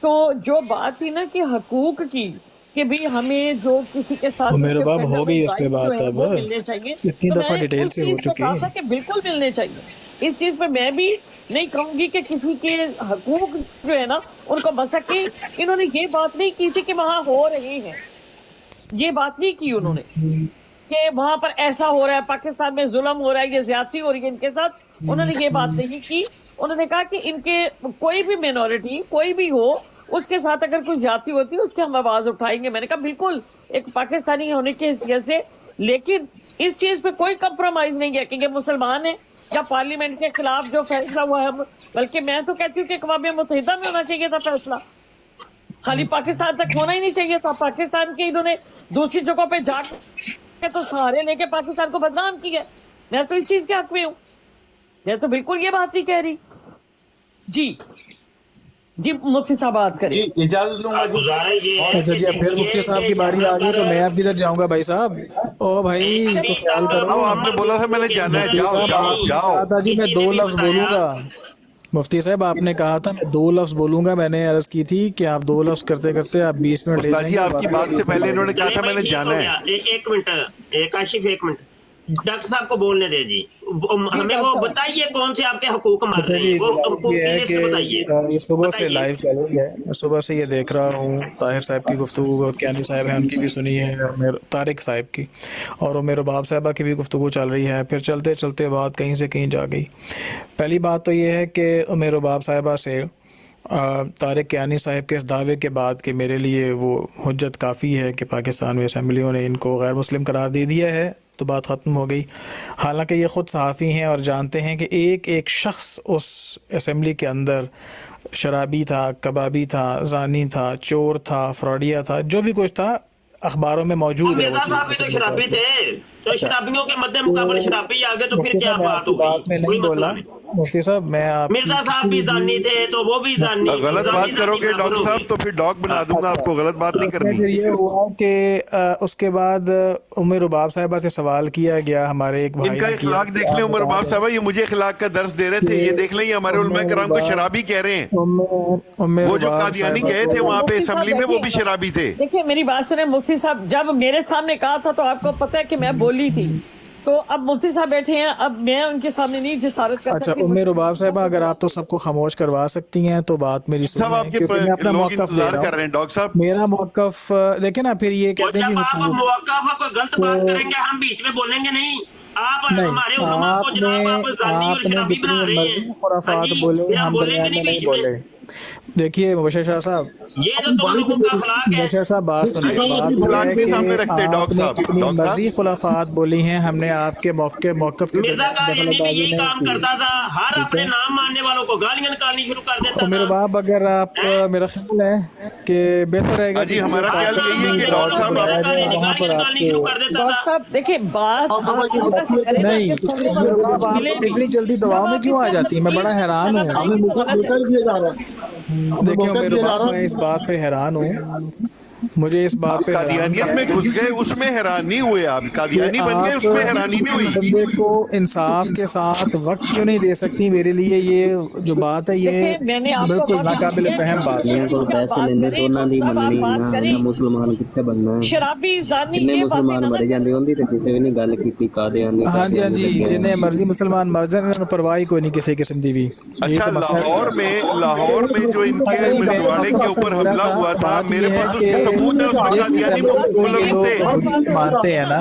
तो जो बात थी ना कि हकूक की, कि भी हमें जो किसी के साथ मेरे बाप हो गई उस पे बात, अब वो मिलने चाहिए, इतनी तो दफा मैं डिटेल उस से हो चीज़ पे चुकी कहा है। था कि बिल्कुल मिलने चाहिए। इस चीज़ पे मैं भी नहीं कहूंगी कि किसी के हकूक जो है ना उनको बसके, इन्होंने ये बात नहीं की थी कि वहाँ हो रही है, ये बात नहीं की उन्होंने कि वहां पर ऐसा हो रहा है, पाकिस्तान में जुल्म हो रहा है, ये ज्यादती हो रही है इनके साथ, उन्होंने ये बात नहीं की। उन्होंने कहा कि इनके कोई भी मिनॉरिटी कोई भी हो उसके साथ अगर कोई ज्यादती होती है उसकी हम आवाज उठाएंगे। मैंने कहा बिल्कुल एक पाकिस्तानी होने की हैसियत से, लेकिन इस चीज पे कोई कंप्रोमाइज नहीं है कि ये मुसलमान है या पार्लियामेंट के खिलाफ जो फैसला हुआ है, बल्कि मैं तो कहती हूँ कि अक़वाम मुत्तहिदा में होना चाहिए था फैसला, खाली पाकिस्तान तक होना ही नहीं चाहिए था। पाकिस्तान के इन्होंने दूसरी जगहों पे जाके तो सहारे लेके पाकिस्तान को बदनाम किया। मैं तो इस चीज के हक में हूँ, मैं तो बिल्कुल ये बात नहीं कह रही। जी जी मुफ्ती साहब बात करें। जी इजाजत लूंगा जी। गुजारा ये है अच्छा जी, अब फिर मुफ्ती साहब की बारी आ गई तो मैं अब किधर जाऊंगा भाई साहब? ओ भाई तो ख्याल करो। अब आपने बोला था मैंने जाना है, मुफ्ती जाओ साहब जाओ आपने जाओ। कहा था जी मैं 2 लफ्ज बोलूंगा। मुफ्ती साहब आपने कहा था मैं 2 लफ्ज बोलूंगा, मैंने अर्ज की थी कि आप 2 लफ्ज करते करते आप 20 मिनट ले उस्ताद जी जाएंगे। आपकी बात से पहले इन्होंने कहा चले था भाई, मैंने ठीक जाना हो है। गया। एक मिनट आशिफ, एक मिनट डॉक्टर साहब को बोलने दे जी। हमें वो बताइए कौन से आपके हकूक मर अच्छा रहे जी, हैं, वो हकूक ये की है लिस्ट कि बताइए। ये सुबह से बताइए। लाइव चैलेंज है, मैं सुबह से ये देख रहा हूँ। ताहिर साहब की गुफ्तगू और क्यानी साहब हैं उनकी भी सुनी है, और तारिक साहब की और मेरे बाप साहबा की भी गुफ्तगू चल रही है। फिर चलते चलते बात कहीं से कहीं जा गई। पहली बात तो ये है कि मेरे बाप साहबा से तारिक क्यानी साहब के इस दावे के बाद कि मेरे लिए वो हुज्जत काफ़ी है कि पाकिस्तान में असम्बलियों ने इनको गैर मुस्लिम करार दे दिया है, तो बात ख़त्म हो गई। हालांकि ये ख़ुद सहाफ़ी हैं और जानते हैं कि एक एक शख्स उस असम्बली के अंदर शराबी था, कबाबी था, जानी था, चोर था, फ्रॉडिया था, जो भी कुछ था अखबारों में मौजूद है। मिर्जा साहब भी तो शराबी थे, तो शराबियों के मद्दे मुकाबले शराबी आ गए तो फिर क्या बात हो गई? कोई मसला नहीं। मुफ्ती साहब मैं आप मिर्जा साहब भी जानी थे तो वो भी जानी। गलत बात करोगे डॉक्टर साहब तो फिर डॉग बना दूंगा आपको, गलत बात नहीं फिर करनी। ये हुआ कि उसके बाद उमर रुबाब साहिबा से सवाल किया गया, हमारे एक भाई इनका ने किया। इखलाक देख लें उमर बाप साहब, ये मुझे इखलाक का दर्स दे रहे थे, ये देख लें ये हमारे उलमा कराम को शराबी कह रहे हैं। वो जो कादियानी गए थे वहाँ पे असेंबली में वो भी शराबी थे। देखिए मेरी बात सुने मुफ्ती साहब, जब मेरे सामने कहा था तो आपको पता है कि मैं बोली थी, तो अब मुफ्ती साहब बैठे हैं, अब मैं उनके सामने नहीं जिसारत कर अच्छा सकती। उम्मे रुबाब साहबा, अगर आप तो सबको खामोश करवा सकती हैं तो बात मेरी सब सुनिए, आपके क्योंकि मैं अपना लोग मौक़िफ़ दे इंतजार रहा कर रहे हूँ। हैं डॉक्टर साहब। मेरा मौक़िफ़ देखे ना, फिर ये और कहते हैं जब जी आप हुकूमत मौक़िफ़ को गलत बात करेंगे हम बीच में बोलेंगे नहीं। आप नहीं, हमारे उलमा को जनाब आप जानी और आपने शराबी बना जितनी रहे मर्जी हैं। खुराफात हाँ जी, बोले फिर हम बोलेंगे दरमियान में नहीं बीच में। बोले। देखिए मुबशर शाह साहब, ये जो तुम लोगों का अखलाक है। मुबशर साहब बात सुनिए। हाँ जी, बात इखलाक यह है भी कि सामने रखते हैं डॉक्टर आपने साहब। कितनी डॉक्टर साहब। मर्जी खुलाफात बोली हैं, हमने आपके मौक़िफ़ के मिर्जा का दरमियान भी दखलअंदाज़ी यही नहीं काम की। करता था, हर ठीक अपने है। नाम मानने वालों को गालियां निकालनी शुरू कर देता तो मेरे था। बाप, अगर आप मेरा ख्याल है कि बेहतर रहेगा हाँ जी, कि किसी हमारा और ख्याल को यही है कि डॉक्टर साहब बुलाया जाए, गालियां वहाँ पर निकालनी शुरू आपको कर देता डॉक्टर था। साहब देखिए बात आप दवा की आप बात ऐसे करें नहीं। कि सुनने वालों को आप मिले भी। इतनी जल्दी दवाओं में क्यों आ जाती है? मैं बड़ा हैरान हूँ। हमें मौका दिया जा रहा है। देखिए मौका मेरे दिया जा बाप, रहा मैं है। इस बात पे हैरान हूँ, मुझे इस बात पे हैरानी कादियानियत है में घुस गए उसमें हैरान नहीं हुए आप, कि कादियानी बन गए आप उसमें हैरानी नहीं हुई। बंदे को इंसाफ के साथ वक्त क्यों नहीं दे सकती? मेरे लिए ये जो बात है ये देखिए मैंने आपको बिल्कुल बहुत नाकाबिल फहम बात है। दुनिया को पैसे लेने तो ਉਹਨਾਂ ਦੀ ਮੰਨਣੀ ਨਾ ਇਹਨਾਂ ਮੁਸਲਮਾਨ ਕਿੱਥੇ ਬਣਨਾ ਹੈ। शराबी जानी ਕਿੰਨੇ ये ਮੁਸਲਮਾਨ बातें ਮਰੇ ਜਾਂਦੇ ਹੁੰਦੀ ਤੇ ਕਿਸੇ ਵੀ ਨਹੀਂ ਗੱਲ ਕੀਤੀ ਕਾਦਿਆਨੀ हाँ जी हाँ जी, जिन्हें मर्जी मुसलमान मर जाए, उन्होंने परवाह ही कोई नहीं किसी किस्म की भी। ये अच्छा तो मसला है। लाहौर में जो इनके अच्छा जी, गुरुद्वारे के ऊपर हमला हुआ था, बात मेरे ये है पास कि उसके सबूत है, उसमें जिस कादियानी असेंबली को ये मुल्क थे। लोग मानते हैं ना,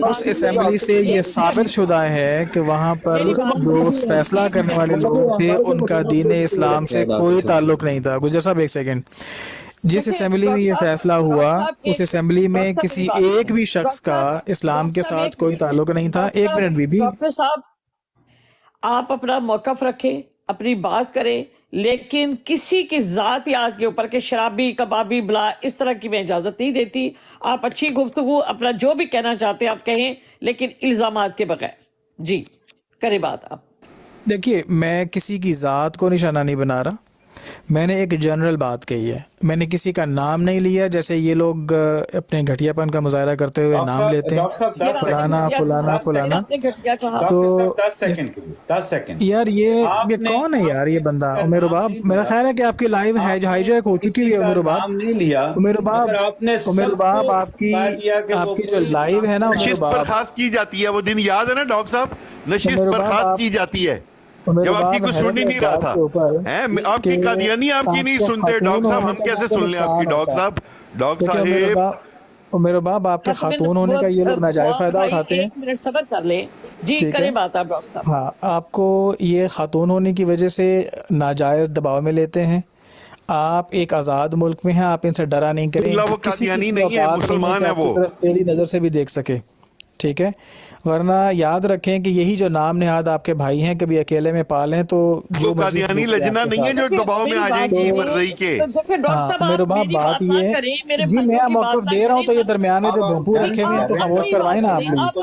उस असेंबली से ये साबित शुदा है कि वहाँ पर जो फैसला करने वाले लोग थे उनका दीन इस्लाम से कोई ताल्लुक नहीं था। गुजर साहब एक सेकंड, जिस असेंबली में ये फैसला हुआ उस असेंबली में किसी एक भी शख्स का इस्लाम के साथ कोई ताल्लुक नहीं था। एक मिनट बीबी, डॉक्टर साहब आप अपना मौकफ रखें, अपनी बात करें, लेकिन किसी की जात याद के ऊपर के शराबी कबाबी बला इस तरह की मैं इजाजत नहीं देती। आप अच्छी गुफ्तगू अपना जो भी कहना चाहते हैं आप कहें, लेकिन इल्जामात के बगैर। जी करें बात आप। देखिए मैं किसी की ज़ात को निशाना नहीं बना रहा, मैंने एक जनरल बात कही है, मैंने किसी का नाम नहीं लिया। जैसे ये लोग अपने घटियापन का मुजाहरा करते हुए नाम लेते हैं, फलाना फलाना फलाना। तो 10 सेकंड यार ये कौन है यार ये बंदा? उमेर बाब, मेरा ख्याल है कि आपकी लाइव हाईजैक हो चुकी है। उमेर बाब, नहीं लिया उमेर बाब, आपने उमेर बाब, आपकी जो लाइव है ना उमेर नशिस्त बाब, बर्खास्त की जाती है, वो दिन याद है ना डॉक्टर साहब, नशिस्त उमेर बाब, बर्खास्त की जाती है उमेर जब आपकी बाब कुछ सुन ही नहीं रहा था। हैं आपकी कादियानी आपकी नहीं सुनते डॉक्टर साहब, हम कैसे सुन लें आपकी डॉक्टर साहब? डॉक्टर साहब उमेर बाब, आपके खातून होने का ये लोग नाजायज फायदा उठाते हैं। एक मिनट सब्र कर ले जी, ठीक है। करें बात आप डॉक्टर साहब। हाँ, आपको ये खातून होने की वजह से नाजायज दबाव में लेते हैं। आप एक आज़ाद मुल्क में हैं, आप इनसे डरा नहीं करें। वो किसी कादियानी की नहीं है, बात मुसलमान कि है वो। आपकी तरफ टेढ़ी नज़र से भी देख सके। ٹھیک ہے، ورنہ یاد رکھیں کہ یہی جو نام نہاد آپ کے بھائی ہیں کبھی اکیلے میں پالیں تو جو وہ مرضی قادیانی سلوک کریں لجنا آپ کے نہیں ہے ساتھ۔ جو دباؤ میں آ جائیں گی مرضی کے۔ ہاں میرے باپ بات یہ ہے جی، میں موقف دے رہا ہوں تو یہ درمیان میں جو بھونپو رکھے ہوئے ہیں تو خاموش کروائیں نا آپ پلیز۔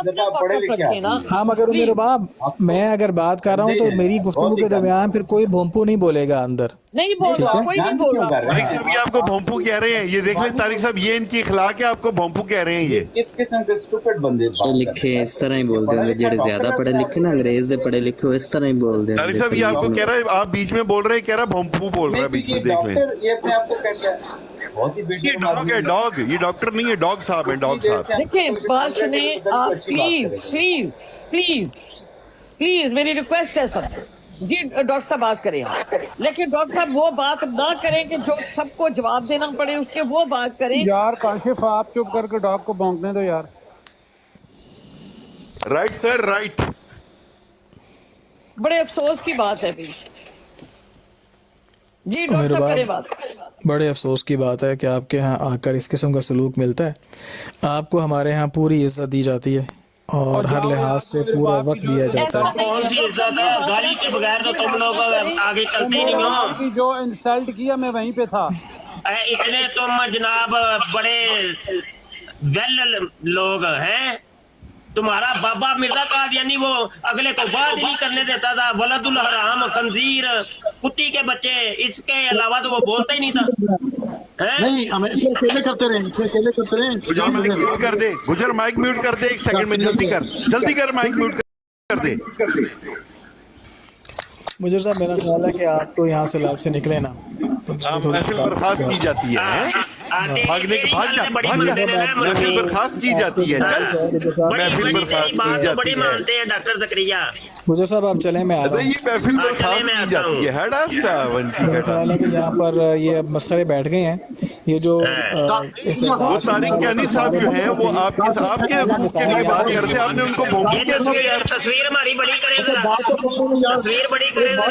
ہاں مگر میرے باپ میں اگر بات کر رہا ہوں تو میری گفتگو کے درمیان پھر کوئی بھونپو نہیں بولے گا اندر، نہیں بول ٹھیک رہا، ہے؟ کوئی نہیں بول رہا۔ طارق صاحب یہ آپ کو بھونپو کہہ رہے ہیں، یہ دیکھ لیں طارق صاحب یہ ان کی اخلاق ہے، آپ کو بھونپو کہہ رہے ہیں یہ۔ کس قسم کے اسٹوپڈ بندے پڑھے لکھے اس طرح ہی بولتے ہیں جڑے زیادہ پڑھے لکھے نا، انگریز دے پڑھے لکھے ہو اس طرح ہی بولتے ہیں۔ طارق صاحب یہ آپ کو کہہ رہا ہے، آپ بیچ میں بول رہے ہیں، کہہ رہا بھونپو بول رہا ہے بیچ میں، دیکھ لیں۔ یہ اپنے آپ کو کہتا ہے بہت ہی یہ ڈاگ ہے، ڈاگ، یہ ڈاکٹر نہیں ہے، ڈاگ صاحب ہیں، ڈاگ صاحب۔ دیکھیں بات سنیں آپ، پلیز پلیز پلیز پلیز میری ریکویسٹ ہے سب جی، ڈاکٹر صاحب بات کریں آپ، لیکن ڈاکٹر صاحب وہ بات نہ کریں کہ جو سب کو جواب دینا پڑے، اس کے وہ بات کریں۔ یار کاشف آپ چپ کر کے ڈاگ کو بھونکنے دو یار۔ Right sir, right. بڑے افسوس کی بات ہے بھی جی، ڈاکٹر میرے صاحب کریں باپ بات۔ بڑے افسوس کی بات ہے کہ آپ کے ہاں آ کر اس قسم کا سلوک ملتا ہے۔ آپ کو ہمارے ہاں پوری عزت دی جاتی ہے اور ہر لحاظ سے پورا وقت دیا جاتا ہے۔ کون سی عزت ہے؟ گالی کے بغیر تو تم لوگ آگے چلتے ہی نہیں ہو۔ جو انسلٹ کیا میں وہیں پہ تھا۔ اتنے تم جناب بڑے ویل لوگ ہیں، تمہارا بابا مرزا قادیانی وہ اگلے کو بات ہی نہیں کرنے دیتا تھا، ولد الحرام، خنزیر، کتی کے بچے، اس کے علاوہ تو وہ بولتا ہی نہیں تھا۔ نہیں ہمیں اسے اکیلے کرتے رہیں، اسے اکیلے کرتے رہیں۔ گجر مائک میوٹ کر دے، گجر مائک میوٹ کر دے، ایک سیکنڈ میں جلدی کر، جلدی کر، مائک میوٹ کر دے۔ مجھے صاحب میرا خیال ہے کہ آپ تو یہاں سے لائف سے نکلے نا، محفل برخاست کی جاتی ہے، بھاگنے کے بھاگ جا، بھاگ جا، محفل برخاست کی جاتی ہے، محفل برخاست کی جاتی ہے۔ مانتے ہیں ڈاکٹر زکریا۔ مجھے صاحب آپ چلیں، میں آ رہا ہوں۔ یہ محفل برخاست کی جاتی ہے، ہیڈ آف سیون کی میرا ہیڈ خیال ہے کہ یہاں پر یہ مسخرے بیٹھ گئے ہیں، یہ جو وہ طارق کیانی صاحب جو ہیں وہ آپ کے حقوق کے لیے بات کرتے ہیں، آپ نے ان کو بھونپو کیسے کیا؟ تصویر ہماری بڑی کرے گا، تصویر بڑی کرے گا،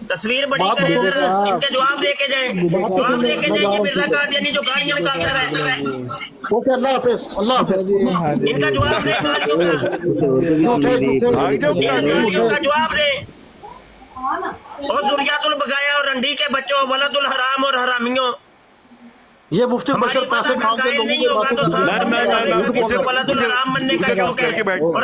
تصویر بڑی کرے گا، ان کے جواب دے کے جائیں، جواب دے کے جائیں کہ مرزا قادیانی جو گالیاں نکالتا رہے، اوکے اللہ حافظ، اللہ حافظ۔ ان کا جواب دے گالیوں کا جواب دے۔ اور ذریات البغایا اور رنڈی کے بچوں، ولد الحرام اور حرامیوں، یہ مفتی بشر پیسے کھا کے لوگوں نہیں ہوگا تو ولد الحرام بننے کا شوق ہے اور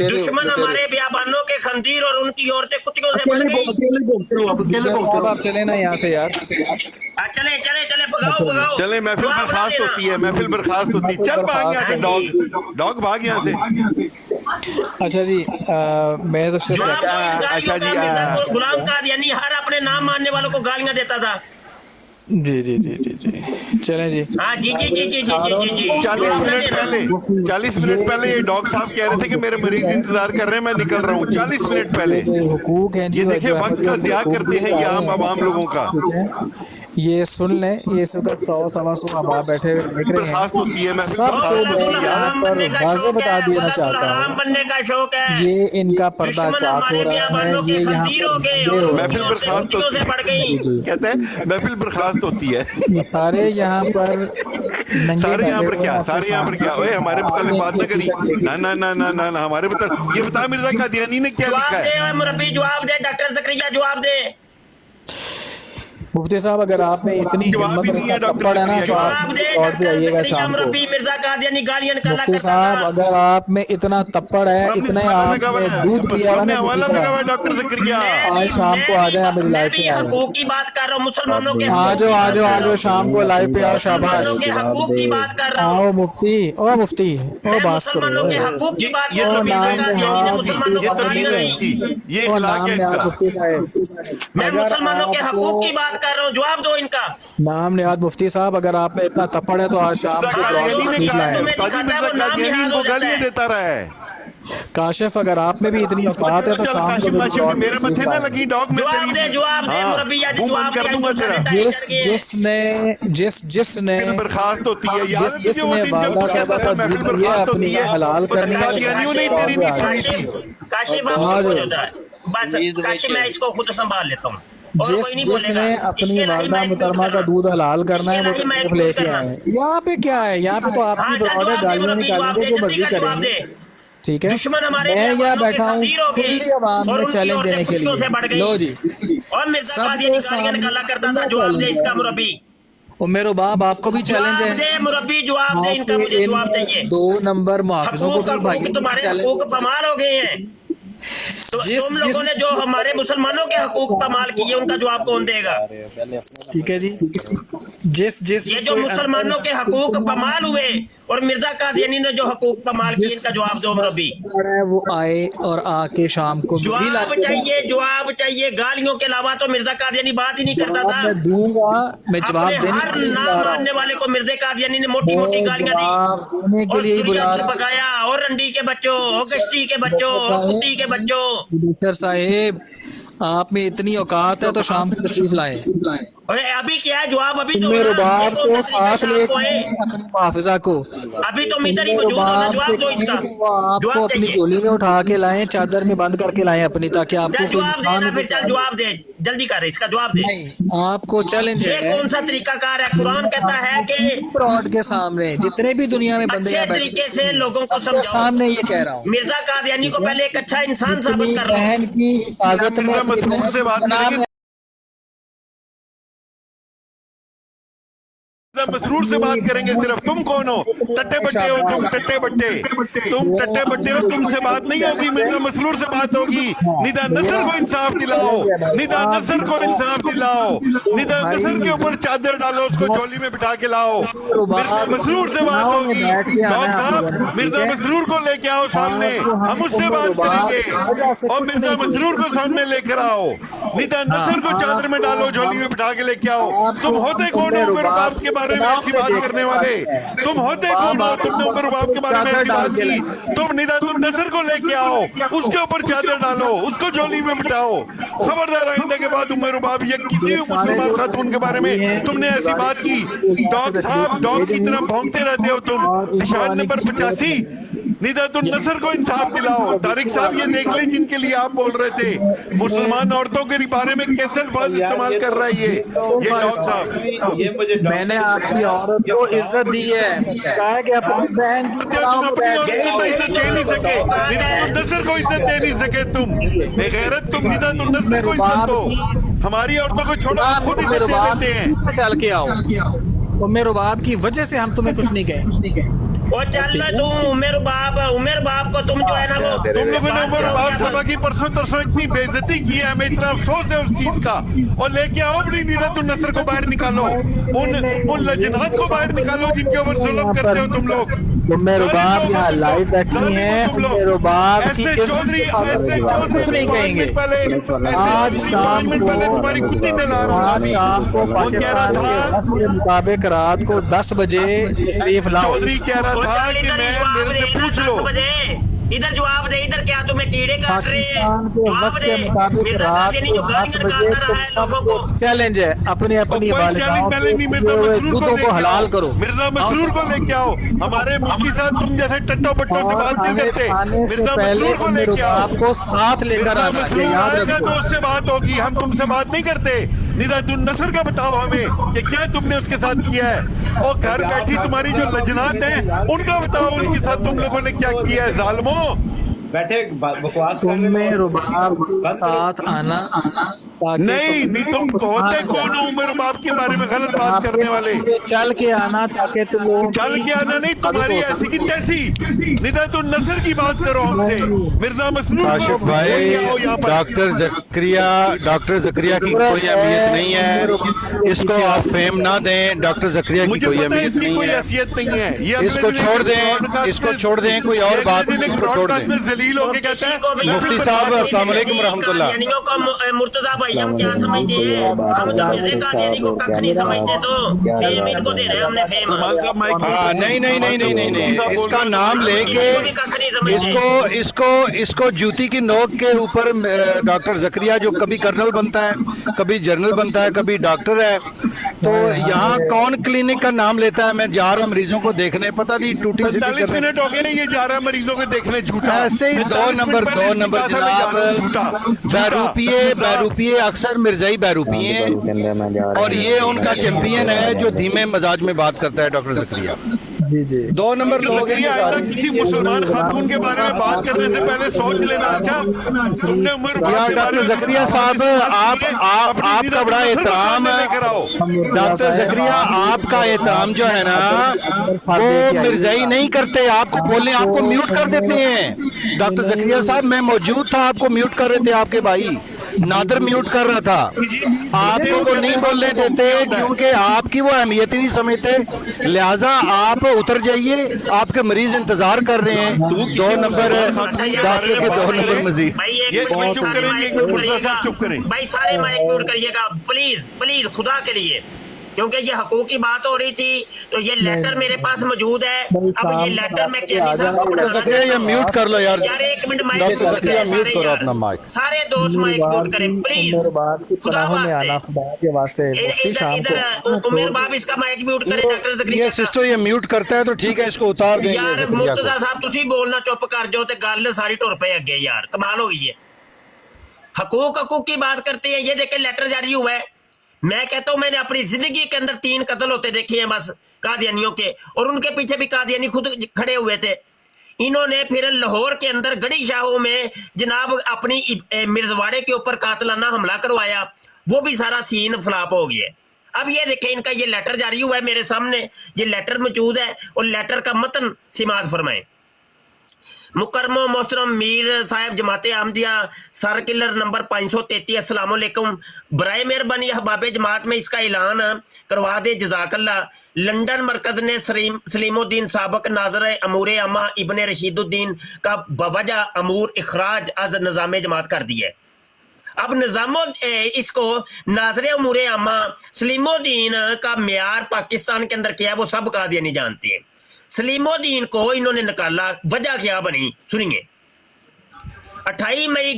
دشمن ہمارے بیابانوں کے خنزیر اور ان کی عورتیں کتوں سے بڑھ گئی۔ آپ چلیں نا یہاں سے یار۔ چلے چلے چلے بگاؤ بگاؤ، چلے محفل برخاست ہوتی ہے، محفل برخاست ہوتی ہے، چل بھاگ یہاں سے، ڈاگ ڈاگ بھاگ یہاں سے۔ اچھا جی میں تو صرف اچھا جی، غلام قادیانی ہر اپنے نام ماننے والوں کو گالیاں دیتا تھا۔ جی جی جی جی جی چلیں جی۔ ہاں جی جی جی جی جی جی جی 40 منٹ پہلے یہ ڈاگ صاحب کہہ رہے تھے کہ میرے مریض انتظار کر رہے ہیں، میں نکل رہا ہوں، 40 منٹ پہلے۔ حقوق ہیں جی، یہ دیکھیں وقت کا ضیاع کرتے ہیں یہ عام لوگوں کا۔ یہ سن لیں، یہ اس وقت 100 احباب بیٹھے ہوئے دیکھ رہے برخاست ہوتی ہے، ہیں، محفل سب کو برخاست میں ہوتی ہے۔ یہاں پر واضح بتا دینا چاہتا حرام ہوں، بننے کا شوق ہے، یہ ان کا پردہ دشمن چاک ہمارے ہو رہا ہے، بیابانوں کے یہ یہاں خنزیر ہو گئے پر اور یہ ہو محفل رہا برخاست کتوں سے بڑھ گئی۔ کہتے ہیں محفل برخاست ہوتی ہے۔ ہے۔ سارے یہاں پر ننگے سارے یہاں پر بیٹھے کیا، ہوئے سارے یہاں پر کیا، اوے ہمارے متعلق بات نہ کری، نہ نہ نہ نہ نہ نہ ہمارے متعلق یہ بتا مرزا قادیانی نے کیا جواب لکھا دے ہے؟ اے مربی، جواب دے ڈاکٹر زکریا، جواب دے۔ مفتی صاحب اگر آپ میں اتنی جواب ہمت ہی اور نہیں ہے اتنا ڈاکٹر تپڑ ہے نا تو زکریا، آپ جواب دے ریکارڈ پہ ڈاکٹر آئیے گا زکریا، شام کو۔ مربی مرزا قادیانی گالیاں نکالا مفتی کرتا صاحب تھا۔ اگر آپ میں اتنا تپڑ ہے، اتنا آپ نے دودھ پیا ہوا نا حوالہ کسی لگا ہوا ہے طرح، ڈاکٹر زکریا۔ آج شام کو آ جائیں، آپ میری میں لائف بھی پہ آ حقوق کی بات کر رہا ہوں، مسلمانوں کے آ جاؤ آ جاؤ آ جاؤ شام کو لائف پہ آؤ، شاباش۔ مسلمانوں کے حقوق کی بات کر رہا ہوں، آؤ مفتی، او مفتی، او میں باس کرو، مسلمانوں کے حقوق کی بات یہ کر رہا ہوں۔ تو مرزا نام قادیانی نے نہاد مسلمانوں مفتی کو صاحب گالیاں ہے، دیں۔ یہ او اخلاق نام ہے ان نہاد کا۔ مفتی صاحب، میں اگر مسلمانوں کے آپ حقوق کی کو بات کر رہا ہوں، جواب دو ان کا۔ نام نہاد مفتی صاحب اگر آپ میں اتنا تپڑ ہے تو آج شام کو براڈ قادیانی نے تشریف کہا لائیں۔ ہے، قاضی مرزا قادیانی ان کو گالیاں دیتا رہا ہے۔ کاشف اگر آپ میں بھی اتنی اوقات ہے تو چل شام کو کاشف میری ماشف براڈ میرے تشریف متھے نہ لائیں۔ لگی ڈاگ میں جواب دے، جواب دے مربی، منہ جواب بند دے، کر دوں گا تیرا۔ جس نے محفل برخاست ہوتی ہے، یاد ہے جس تجھے وہ نے دن جب والدہ تو صاحبہ کہتا کا تھا محفل دودھ لیا برخاست اپنی ہوتی ہے، حلال کرنی ہے، قادیانیوں نے تیری نہیں سنی تھی۔ کاشف آپ کو ہو جاتا ہے، بس کاشف میں اس کو خود سنبھال لیتا ہوں۔ कोई नहीं जिसने बोलेगा। अपनी इसके अलावा वालदा मैं मुहतरमा का दूध हलाल करना है वो इसके अलावा तकलीफ मैं लेके आए हैं। यहाँ पे क्या है, यहाँ पे तो हाँ आपकी चल ऑर्डर जवाब दे गालियाँ मुरब्बी, जवाब निकालेंगे दे, जो जल्दी मर्जी का जवाब करेंगे, दे। ठीक है। दुश्मन हमारे मैं यहाँ जवानों के बैठा हूँ खातिर हो गए खुली आवाम और में उनकी चैलेंज ओर से देने के कुत्तों से बढ़ लिए। गई। लो जी, और मिर्जा सबके कादियानी गालियां सामने निकाला करता था, जवाब दे इसका मुरब्बी, और मेरे बाप आपको भी चैलेंज जवाब है। दे मुरब्बी, जवाब दे इनका, मुझे जवाब चाहिए। 2 नंबर मुहाफिजों को हकूक भी भाई तुम्हारे हकूक पमाल हो गए हैं। तो तुम लोगों ने जो हमारे मुसलमानों के हकूक पमाल किए उनका जवाब कौन देगा? ठीक है जी। जिस ये जो मुसलमानों के हकूक पमाल हुए और मिर्जा कादियानी ने जो हकूक पमाल किए, इनका जवाब दो मुरब्बी। वो आए और आके शाम को जवाब चाहिए, जवाब चाहिए। गालियों के अलावा तो मिर्जा कादियानी बात ही नहीं करता था। मैं दूंगा, मैं जवाब अपने देने हर के लिए ना बुला रहा मानने हूँ। वाले को मिर्जा कादियानी ने मोटी मोटी गालियां दी जवाब देने के और लिए ही बुला सूर्या रहा पकाया, और रंडी के बच्चों, और गश्ती के बच्चों, और कुत्ती के बच्चों। हूँ। सर साहेब, आप में इतनी औकात है तो शाम को तशरीफ लाए। ओए, अभी क्या है जवाब? अभी तो मेरे ना, बाप देखो को ना, साथ शाम लेके को आए। अपनी मुहाफिजा को, अभी तो इधर ही मौजूद हो ना, जवाब दो इसका, वो आपको जवाब अपनी चाहिए। झोली में उठा के लाएं, चादर में बंद करके लाएं अपनी, ताकि आपको चल कोई जवाब नुकसान देना, न फिर चल जवाब दे, जल्दी कर, इसका जवाब दे। नहीं। आपको चैलेंज ये है कौन सा तरीकाकार है? कुरान कहता है कि फ्रॉड के सामने जितने भी दुनिया में बंदे अच्छे यहाँ बैठे तरीके से लोगों को सबके समझाओ। सामने ये कह रहा हूँ, मिर्जा कादियानी को पहले एक अच्छा इंसान साबित अपनी कर लो। बहन की हिफाजत में मिर्जा मसरूर से बात करेंगे, मसरूर से बात करेंगे सिर्फ। तुम कौन हो? टट्टे बट्टे हो तुम, टट्टे बट्टे, तुम टट्टे बट्टे हो, तुमसे बात नहीं होगी, मिर्जा मसरूर से बात होगी। निदा नसर को इंसाफ दिलाओ, निदा नसर को इंसाफ दिलाओ, निदा नसर के ऊपर चादर डालो, उसको झोली में बिठा के लाओ। मिर्जा मसरूर से बात होगी। डॉक्टर साहब, मिर्जा मसरूर को लेके आओ सामने, हम उससे बात करेंगे, और मिर्जा मसरूर को सामने लेकर आओ। निदा नसर को चादर में डालो, झोली में बिठा के लेके आओ। तुम होते कौन हो मेरे बाप के बारे में ऐसी बात करने वाले? तुम होते कौन हो? तुमने उमर बाप के बारे में ऐसी बात की? तुम निदातुन नसर को लेके आओ, उसके ऊपर चादर डालो, उसको झोली में बिठाओ। खबरदार आइंदा के बाद उमर बाप या किसी भी मुसलमान खातून के बारे में तुमने ऐसी बात की। डॉग साहब, डॉग की तरह भौंकते रहते हो तुम। निशान नंबर 85, निदातुन नसर को इंसाफ दिलाओ। तारिक साहब, ये देख लें जिनके लिए आप बोल रहे थे, मुसलमान औरतों के बारे में कैसे अल्फाज इस्तेमाल कर रहा है ये डॉग साहब। ये मुझे मैंने आपकी औरत को इज्जत दी है, कहा कि अपनी बहन की तुम अपनी औरत को इज्जत दे नहीं सके, निदातुन नसर को इज्जत दे नहीं सके तुम बेगैरत। तुम निदातुन नसर को इज्जत दो, हमारी औरतों को छोड़ो, खुद इज्जत दे देते हैं। चल के आओ, और मेरे बाप की वजह से हम तुम्हें कुछ नहीं कहे। वो चल ना तुम, उमेर बाप को तुम जो है ना वो तुम लोगों ने उमर बाप सभा की परसों तरसों इतनी बेइज्जती की है, हमें इतना अफसोस है उस चीज का। और लेके आओ अपनी निदातुन नसर को बाहर निकालो, उन लजनात को बाहर निकालो जिनके ऊपर जुल्म करते हो तुम लोग। मेरे बाप यहाँ लाइव बैठी है, मेरे बाप की ऐसे चौधरी कुछ नहीं कहेंगे। आज शाम को तुम्हारी कुत्ती ने ला रहा आज शाम को पाकिस्तान के वक्त के मुताबिक रात को 10 बजे तशरीफ लाओ। चौधरी कह रहा वो था चल कि इधर मैं जवाब मेरे से दे, पूछ 10 लो। बजे इधर जवाब दे। इधर क्या तुम्हें कीड़े काट रहे हैं? पाकिस्तान से जवाब वक्त दे। के मुताबिक मिर्जा रात कादियानी को जो 10 गालियां बजे निकालता रहा तुम है सबको लोगों को। चैलेंज है, अपनी अपनी कोई वालिदाओं चैलेंज पहले नहीं, के मिर्जा मसरूर को दूधों को लेके हलाल आओ, करो। मिर्जा मसरूर को लेके आओ। हमारे मुफ्ती साहब तुम जैसे टट्टो बट्टों से बात नहीं करते। आने से मिर्जा पहले मसरूर को मेरे लेके आओ, बाप को साथ लेकर मिर्जा आना, ये मसरूर याद आएगा रखो। तो उससे बात होगी, हम तुमसे बात नहीं करते। निदातुन नसर का बताओ हमें कि क्या तुमने उसके साथ किया है, और घर बैठी तुम्हारी जो लजनात हैं उनका बताओ, उनके साथ तुम लोगों ने क्या किया है जालिमों। बैठे बकवास कर रहे तुम्हें हो। रुबाब के साथ आना ताकि नहीं तुम होते कौन हो उमर बाप के बारे में गलत बात करने वाले? चल के आना ताकि तुम लोग चल के आना नहीं, तुम्हारी ऐसी की तैसी। निदातुन नसर की बात करो हमसे, मिर्जा मसरूर काशिफ भाई, डॉक्टर जकरिया की कोई अहमियत नहीं है, इसको आप फेम ना दें। डॉक्टर जकरिया की मुझे कोई पता है अहमियत इसकी नहीं कोई है, हैसियत नहीं है। ये अगले इसको दिन छोड़ एक दें, ब्रॉडकास्ट इसको में- छोड़ दें, कोई और एक बात दिन एक इसको छोड़ ब्रॉडकास्ट दें। में जलील होके कहता है को भी मुफ्ती साहब अस्सलाम वालेकुम रहमतुल्लाह। कादियानियों को मुर्तजा भाई हम क्या समझते हैं? हम तो मिर्जा कादियानी को कख नहीं समझते, तो फेम इनको दे रहे हैं हमने फेम। हाँ, नहीं, इसका नाम लेके इनको भी कख नहीं समझते। इसको जूती की नोक के ऊपर डॉक्टर जकरिया जो कभी कर्नल बनता है, कभी जनरल बनता है, कभी डॉक्टर है, तो यहाँ कौन क्लिनिक का नाम लेता है? मैं जा रहा हूँ मरीजों को देखने, पता नहीं टूटी 45 मिनट हो गए ये जा रहा है मरीजों को देखने, झूठा। ऐसे ही 2 नंबर जनाब, बैरूपिये अक्सर मिर्जाई बैरूपिये हैं और ये उनका चैंपियन है जो धीमे मजाज में बात करता है डॉक्टर जकरिया। जी जी 2 नंबर लोग हैं जकरिया, आइंदा किसी मुसलमान खातून के बारे में बात करने से पहले सोच लेना। अच्छा, तुमने उम्र यार डॉक्टर जकरिया साहब, आपका बड़ा एहतराम है। डॉक्टर जकरिया आपका एहतराम जो है ना वो मिर्जाई नहीं करते, आपको बोलने आपको म्यूट कर देते हैं। डॉक्टर जकरिया साहब मैं मौजूद था, आपको म्यूट कर रहे थे आपके भाई, नादर म्यूट कर रहा था, आपको वो नहीं बोलने देते क्योंकि आपकी वो अहमियत ही नहीं समझते, लिहाजा आप उतर जाइए, आपके मरीज इंतजार कर रहे हैं। 2 नंबर डॉक्टर के 2 नंबर मजीद। चुप करें भाई, सारे माइक म्यूट करिएगा प्लीज प्लीज, खुदा के लिए, क्योंकि ये हकूक की बात हो रही थी। तो ये लेटर मेरे पास मौजूद है, अब ये लेटर मैं चैनी साहब को पढ़ाना चाहता हूं। म्यूट कर लो यार, 1 मिनट माइक म्यूट करें, सारे दोस्त माइक म्यूट करें प्लीज, खुदा वास्ते। इधर उमेर बाब इसका माइक म्यूट करें, डॉक्टर जकरिया ये सिस्टर ये म्यूट करता है तो ठीक है, इसको उतार देंगे। यार मुर्तजा साहब तुसी बोलना चुप कर जाओ ते गल सारी टुर पे अगे, यार कमाल हो गई है। हकूक की बात करते हैं, ये देखे लेटर जारी हुआ है। मैं कहता हूं मैंने अपनी जिंदगी के अंदर 3 कत्ल होते देखे हैं बस कादियानियों के, और उनके पीछे भी कादियानी खुद खड़े हुए थे। इन्होंने फिर लाहौर के अंदर गड़ी शाहों में जनाब अपनी मिर्जवाड़े के ऊपर कातलाना हमला करवाया, वो भी सारा सीन फ्लॉप हो गया। अब ये देखें, इनका ये लेटर जारी हुआ है मेरे सामने, ये लेटर मौजूद है और लेटर का मतन सिमात फरमाएं। मुकरमो मोहतरम मीर साहब जमाते अहमदिया सर्किलर नंबर 533, अस्सलाम वालेकुम। बराए मेहरबानी अहबाबे जमात में इसका ऐलान करवा दे, जजाकल्ला। लंदन मरकज ने सलीमुद्दीन साबक नाजर अमूर अमा इब्ने रशीदुद्दीन का बवजह अमूर इखराज अज निज़ाम जमात कर दिया है। अब निज़ामो इसको नाजर अमूर अमा सलीमुद्दीन का म्यार पाकिस्तान के अंदर क्या है वो सब कादियानी जानते हैं। सलीमुद्दीन को इन्होंने निकाला, वजह क्या बनी सुनिए। 28 मई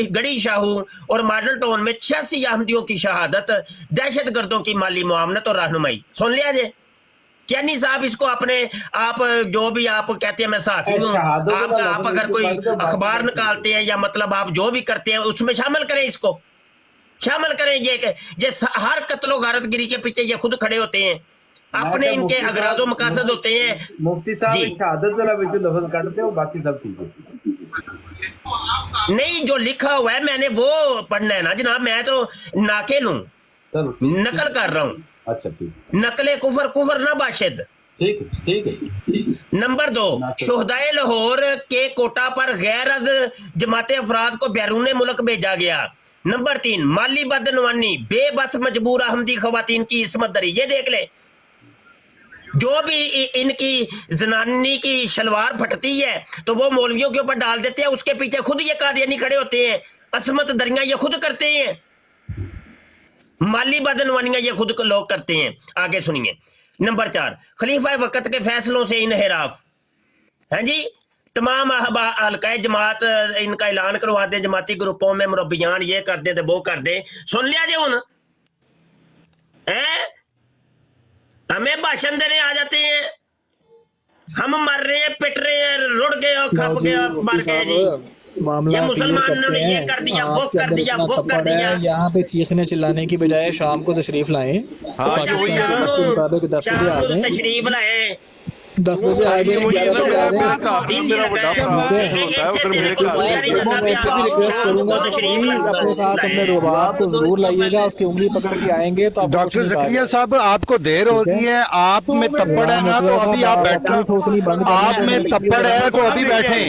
गड़ी शाहू और मॉडल टाउन में 86 अहमदियों की शहादत, दहशत गर्दों की माली मुआवनत और रहनुमाई। सुन लिया जे कैनी साहब, इसको अपने आप जो भी आप कहते हैं मैं सहाफी हूँ, आप अगर कोई अखबार निकालते हैं या मतलब आप जो भी करते हैं उसमें शामिल करें, इसको शामिल करें। ये हर कत्लो गारतगिरी के पीछे ये खुद खड़े होते हैं, अपने इनके अगरादो मकासद होते हैं। मुफ्ती साहब शहादत वाला विच लफ्ज काटते हो, बाकी सब ठीक है। नहीं, जो लिखा हुआ है मैंने वो पढ़ना है ना जनाब, मैं तो नाकिल हूँ, नकल कर रहा हूँ। अच्छा ठीक, नकले कुफर ना बाशिद। ठीक है। नंबर 2, शोहदाए लाहौर के कोटा पर गैर अज जमाते अफराद को बैरून मुल्क भेजा गया। नंबर 3, माली बदनवानी बेबस मजबूर अहमदी खवातीन की इसमत दरी। ये देख ले, जो भी इनकी जनानी की शलवार फटती है तो वो मौलवियों के ऊपर डाल देते हैं, उसके पीछे खुद ये कादियानी खड़े होते हैं, असमत दरियां ये खुद करते हैं, माली बदनवानियां ये खुद को लोग करते हैं। आगे सुनिए। नंबर 4, खलीफा वक़्त के फैसलों से इनहिराफ। हाँ जी, तमाम हल्का जमात इनका ऐलान करवा दे, जमाती ग्रुपों में मुरब्बियान ये कर दे वो कर दे। सुन लिया जे हुन, हमें भाषण देने आ जाते हैं, हम मर रहे हैं, पिट रहे हैं, रुड़ गए और खप गए मर गए जी, ये मुसलमानों ने ये कर दिया वो कर दिया वो कर दिया। यहाँ पे चीखने चिल्लाने की बजाय शाम को तशरीफ लाएं, मुताबिक 10 बजे आ जाएं, तशरीफ लाएं, 10 बजे आ जाएं, 11 बजे आ जाएं। रिक्वेस्ट करूंगा प्लीज अपने साथ अपने रुबाब को जरूर लाइएगा, उसकी उंगली पकड़ के आएंगे तो डॉक्टर जकरिया साहब आपको देर हो रही है, आप में तप्पड़ है ना तो अभी आप बैठे, आप में तप्पड़ है तो अभी बैठे,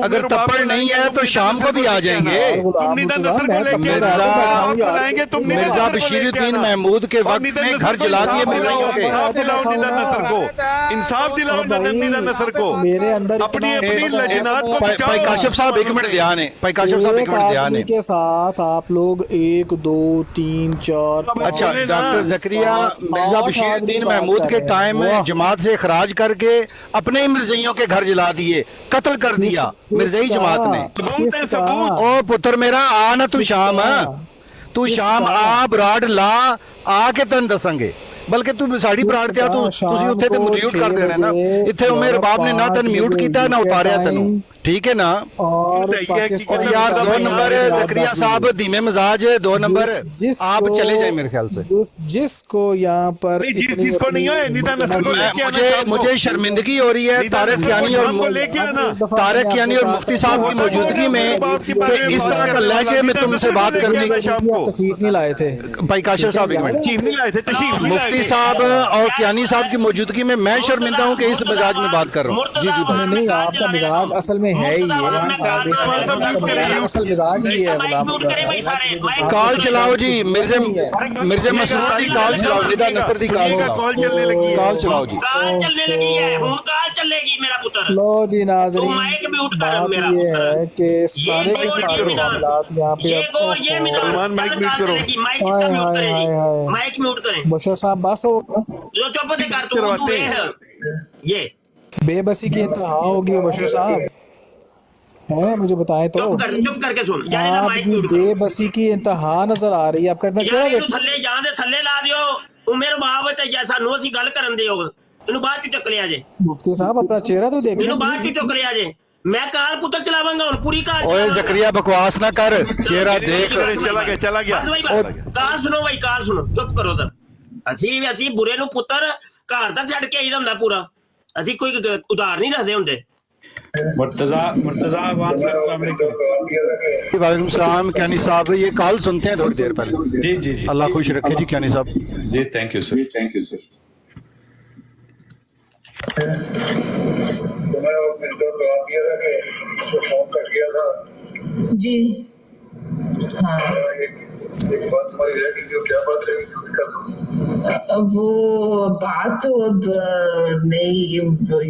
अगर तप्पड़ नहीं है तो शाम को भी आ जाएंगे। मिर्जा बशीरुद्दीन महमूद के वक्त में घर जला दिए मिर्जाइयों के। इंसाफ दिलाओ नसर को, मेरे अंदर अपनी लजनात को बचाओ। भाई काशिफ साहब 1 मिनट ध्यान है, भाई काशिफ साहब 1 मिनट ध्यान है के साथ आप लोग 1 2 3 4। अच्छा, डॉक्टर जकरिया मिर्जा बशीरुद्दीन महमूद के टाइम में जमात से इखराज करके अपने ही मिर्जइयों के घर जला दिए, कत्ल कर दिया मिर्जई जमात ने। ओ पुत्र मेरा आ ना तू शाम, तू शाम आप राड ला आके तन दसेंगे। ਬਲਕਿ ਤੂੰ ਸਾਡੀ ਪ੍ਰਾਰਥਨਾ ਤੁਸੀਂ ਉੱਥੇ ਤੇ ਮਿਊਟ ਕਰ ਦੇਣਾ ਨਾ, ਇੱਥੇ ਉਮਰ ਰਬਾਬ ਨੇ ਨਾ ਤੈਨੂੰ ਮਿਊਟ ਕੀਤਾ ਨਾ ਉਤਾਰਿਆ ਤੈਨੂੰ, ठीक है ना। और यार 2 नंबर जकरिया साहब धीमे मिजाज, 2 नंबर आप चले जाए मेरे ख्याल से। जिसको यहाँ पर जिसको नहीं है निदा नस्ल को लेके आना, मुझे शर्मिंदगी हो रही है तारिक यानी और मुफ्ती साहब की मौजूदगी में इस तरह का लहजे में तुमसे बात करने की तशरीफ नहीं लाए थे भाई काशिफ साहब, एक मिनट, चीफ नहीं लाए थे, तशरीफ मुफ्ती साहब और कियानी साहब की मौजूदगी में मैं शर्मिंदा हूँ कि इस मिजाज में बात कर रहा हूँ। जी जी भाई, नहीं आपका मिजाज असल में है ही असल मिजाज ही है। कॉल चलाओ जी, मिर्जे मसरूर दी कॉल चलाओ, निदा नसर दी कॉल चलने लगी है, कॉल चलाओ जी। कॉल चलने लगी है, हुन कॉल चलेगी मेरा पुत्र। लो जी नाज़रीन, माइक म्यूट कर बात मेरा ये है कि सारे के सारे मामलात यहाँ पे ये माइक म्यूट करो, माइक इसका म्यूट करें, माइक म्यूट करें। बशर साहब बस हो, जो चुप से कर तू ये बेबसी की इंतहा होगी बशर साहब है, मुझे बताएं तो चुप करके सुन, आपकी बेबसी की इंतहा नजर आ रही है। आप करना क्या है, थल्ले जान दे, थल्ले ला दियो उमेर बाप ते सानू ਅਸੀਂ ਗੱਲ ਕਰਨ ਦਿਓ, ਇਹਨੂੰ ਬਾਅਦ ਚ ਚੱਕ ਲਿਆ ਜੇ। मुफ्ती साहब अपना चेहरा तो देख ਇਹਨੂੰ ਬਾਅਦ ਚ ਚੱਕ ਲਿਆ ਜੇ, मैं काल पुत्र चलावांगा ਹੁਣ पूरी काल। ओए जकरिया बकवास ना कर, चेहरा देख। चला गया बस भाई काल सुनो भाई, काल सुनो, चुप करो तर। ਅਸੀਂ ਬੁਰੇ ਨੂੰ ਪੁੱਤਰ ਘਰ ਤੱਕ ਛੱਡ ਕੇ ਆਈਦਾ ਹੁੰਦਾ ਪੂਰਾ, ਅਸੀਂ ਕੋਈ ਉਧਾਰ ਨਹੀਂ ਰੱਖਦੇ ਹੁੰਦੇ। मुर्तजा अवान साहब, अस्सलाम वालेकुम। वालेकुम सलाम कियानी साहब, ये कॉल सुनते हैं थोड़ी देर पहले। जी जी जी, अल्लाह खुश रखे जी कियानी साहब। जी thank you sir, thank you sir. जी हाँ, वो बात तो अब नहीं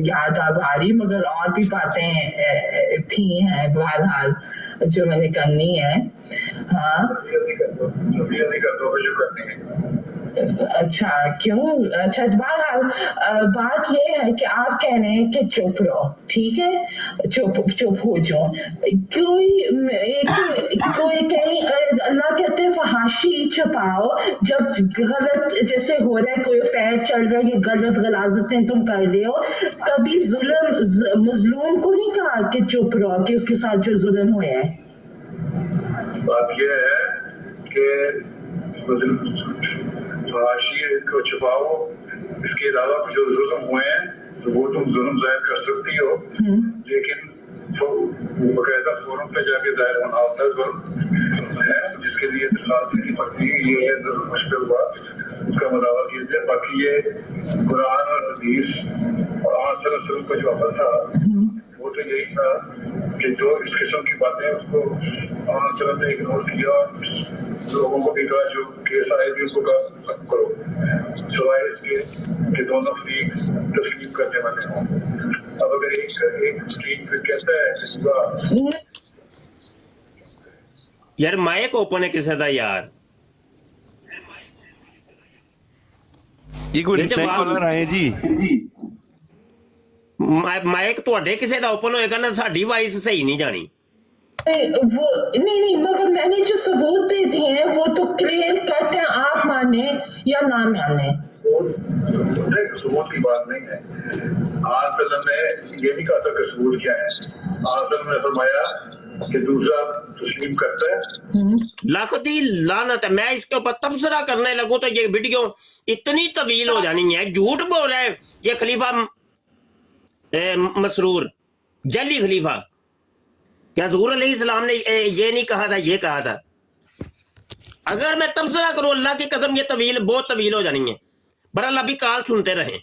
याद आ रही, मगर और भी बातें थी हैं बहरहाल जो मैंने करनी है। हाँ अच्छा, क्यों? अच्छा बहरहाल बात ये है कि आप कह रहे हैं कि चुप रहो, ठीक है, चुप हो जाओ। कोई कहीं अल्लाह कहते हैं फहाशी छुपाओ, जब गलत जैसे हो रहा है, कोई फैल चल रहा है, ये गलत गलाजतें तुम कर रहे हो, कभी जुल्म मजलूम को नहीं कहा कि चुप रहो कि उसके साथ जो जुल्म हुआ है। बात ये है कि फहाशी को छुपाओ, इसके अलावा जो जुल्म हुए हैं तो वो तुम जुल्म जाहिर कर सकती हो, लेकिन बकायदा फोरम पे जाके जाहिर होना होता है जुल्म है, जिसके लिए दरखास्त की पड़ती है, ये है मुश्किल बात, उसका मुदावा कीजिए। बाकी ये कुरान और हदीस और आसर का जो अमल था वो तो यही था कि जो इस किस्म की बातें उसको आसर ने इग्नोर किया और लोगों को भी कहा जो केस आए भी उनको कहा करो, सिवाय इसके कि दोनों फरीक तस्लीम करने वाले हों। अब अगर एक फरीक कहता है यार माइक ओपन है किसी का यार, ये कोई कॉलर आए जी, माइक ਤੁਹਾਡੇ ਕਿਸੇ ਦਾ ओपन होएगा ना, साडी वॉइस सही नहीं जानी। वो नहीं मगर मैंने जो सबूत दे दिए हैं वो तो क्लियर कट है, आप माने या ना माने। सबूत की बात नहीं है, आसलम ने ये नहीं कहा था कि सबूत क्या है, आसलम ने फरमाया कि दूसरा तस्लीम करता है। लाख दी लानत है, मैं इसके ऊपर तबसरा करने लगूं तो ये वीडियो इतनी तवील हो जानी है। झूठ बोल रहा है ये खलीफा मसरूर, जली खलीफा, क्या हुजूर अलैहिस्सलाम ने ये नहीं कहा था, ये कहा था। अगर मैं तबसरा करूं अल्लाह की कसम, ये तवील बहुत तवील हो जानी है। बहरहाल अभी काल सुनते रहें,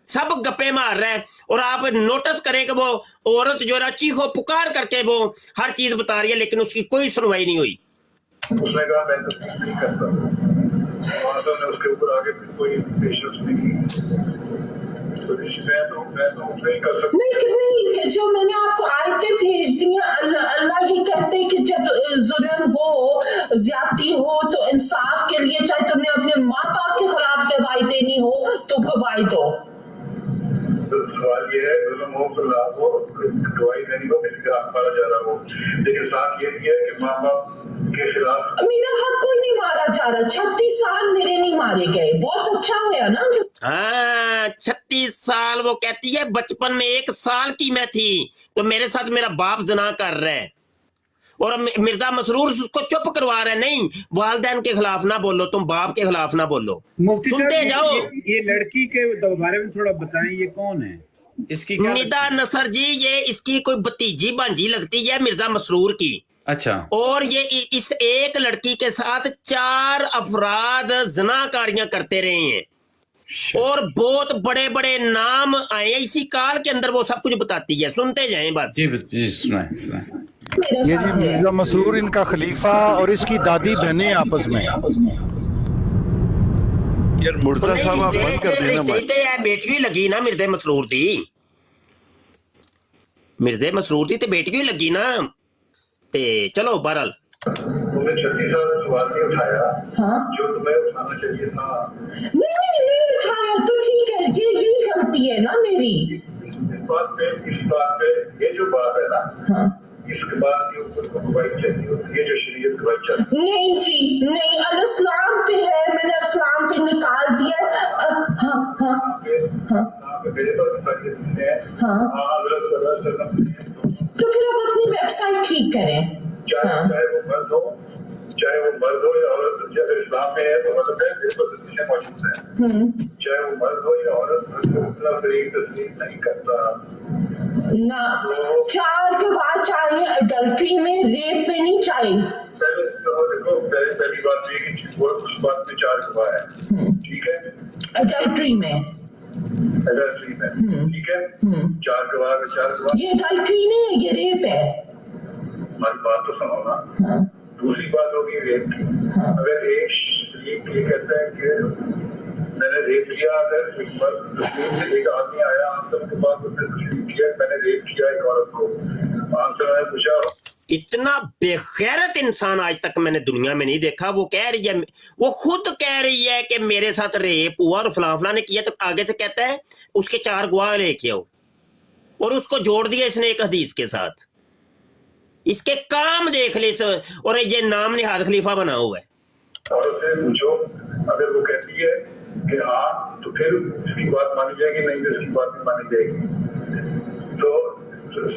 सब गप्पे मार रहे हैं और आप नोटिस करें कि वो औरत जो है चीखो पुकार करके वो हर चीज बता रही है, लेकिन उसकी कोई सुनवाई नहीं हुई। उसने कहा मैं तस्लीम नहीं करता, ने उसके ऊपर आगे कोई पेशेंस नहीं की, नहीं, जो मैंने आपको आयतें भेज दी हैं, अल्लाह ये कहते हैं कि जब जुल्म हो, ज्यादती हो तो इंसाफ के लिए चाहे तुमने अपने माँ बाप के खिलाफ गवाही देनी हो तो गवाही दो। सवाल ये है जुल्म हो खिलाफ हो गवाही देनी हो किसी का हक मारा जा रहा हो, लेकिन साथ ये भी है कि माँ बाप के खिलाफ मेरा हक कोई नहीं मारा जा रहा, 36 साल मेरे नहीं मारे गए, बहुत अच्छा हुआ ना जो। हाँ 36 साल, वो कहती है बचपन में 1 साल की मैं थी तो मेरे साथ मेरा बाप जना कर रहा है, और मिर्जा मसरूर उसको चुप करवा रहा है। नहीं, वालिदैन के खिलाफ ना बोलो, तुम बाप के खिलाफ ना बोलो, मुफ्ती सुनते साहब जाओ। ये लड़की के बारे में थोड़ा बताएं, ये कौन है, इसकी क्या निदा नसर जी, ये इसकी कोई भतीजी भांजी लगती है मिर्जा मसरूर की। अच्छा, और ये इस एक लड़की के साथ 4 अफराद ज़नाकारियां करते रहे हैं, और बहुत बड़े बड़े नाम आए हैं इसी काल के अंदर, वो सब कुछ बताती है, सुनते जाएं बस। जी सुनाएं सुनाएं। ये जी मिर्जा मसरूर इनका खलीफा और इसकी दादी बहनें आपस में। यार मुर्जा साहब आप बंद कर देना भाई। बेटी लगी ना मिर्जे मसरूर दी, मिर्जे मसरूर दी ते बेटी लगी ना, ते चलो बहरहाल तुमने 36 साल सवाल नहीं उठाया जो तुम्हें उठाना चाहिए था। नहीं उठाया तो ठीक है, यही गलती है ना मेरी। इस बात पे ये जो बात है ना, इसके बाद के ऊपर को गवाही चाहिए होती है, जो शरीयत गवाही चाहिए। नहीं जी नहीं, अल-इस्लाम पे है, मैंने इस्लाम पे निकाल दिया। मेरे पास तो फिर आप अपनी वेबसाइट ठीक करें। चाहे वो मर्द हो या औरत, अगर इस्लाम में है तो मतलब है मेरे पास हदीसें मौजूद हैं, चाहे वो मर्द हो या औरत, अपना शरीक तस्लीम नहीं करता ना। 4 गवाह चाहिए, अडल्ट्री में, रेप में नहीं चाहिए। पहली बात ये कि उस बात में 4 गवाह है, ठीक है, अडल्ट्री में, ठीक है, 4 गवाह। ये अडल्ट्री नहीं है, ये रेप है। हमारी बात तो सुनो ना। दूसरी बात होगी रेप की। अगर एक शरीक ये कहता है कि मैंने रेप किया, अगर एक आदमी आया आंसर के बाद उसने तस्लीम किया मैंने रेप किया एक औरत को, आंसर ने पूछा, इतना बेगैरत इंसान आज तक मैंने दुनिया में नहीं देखा। वो कह रही है, वो खुद कह रही है कि मेरे साथ रेप हुआ और फलां ने किया, तो आगे से कहता है उसके 4 गवाह लेके आओ, और उसको जोड़ दिया इसने एक हदीस के साथ। इसके काम देख ले, और ये नाम निहाद खलीफा बना हुआ है। औरत से पूछो, अगर वो कहती है कि हाँ तो फिर उसकी बात मानी जाएगी, नहीं तो उसकी बात नहीं मानी जाएगी। तो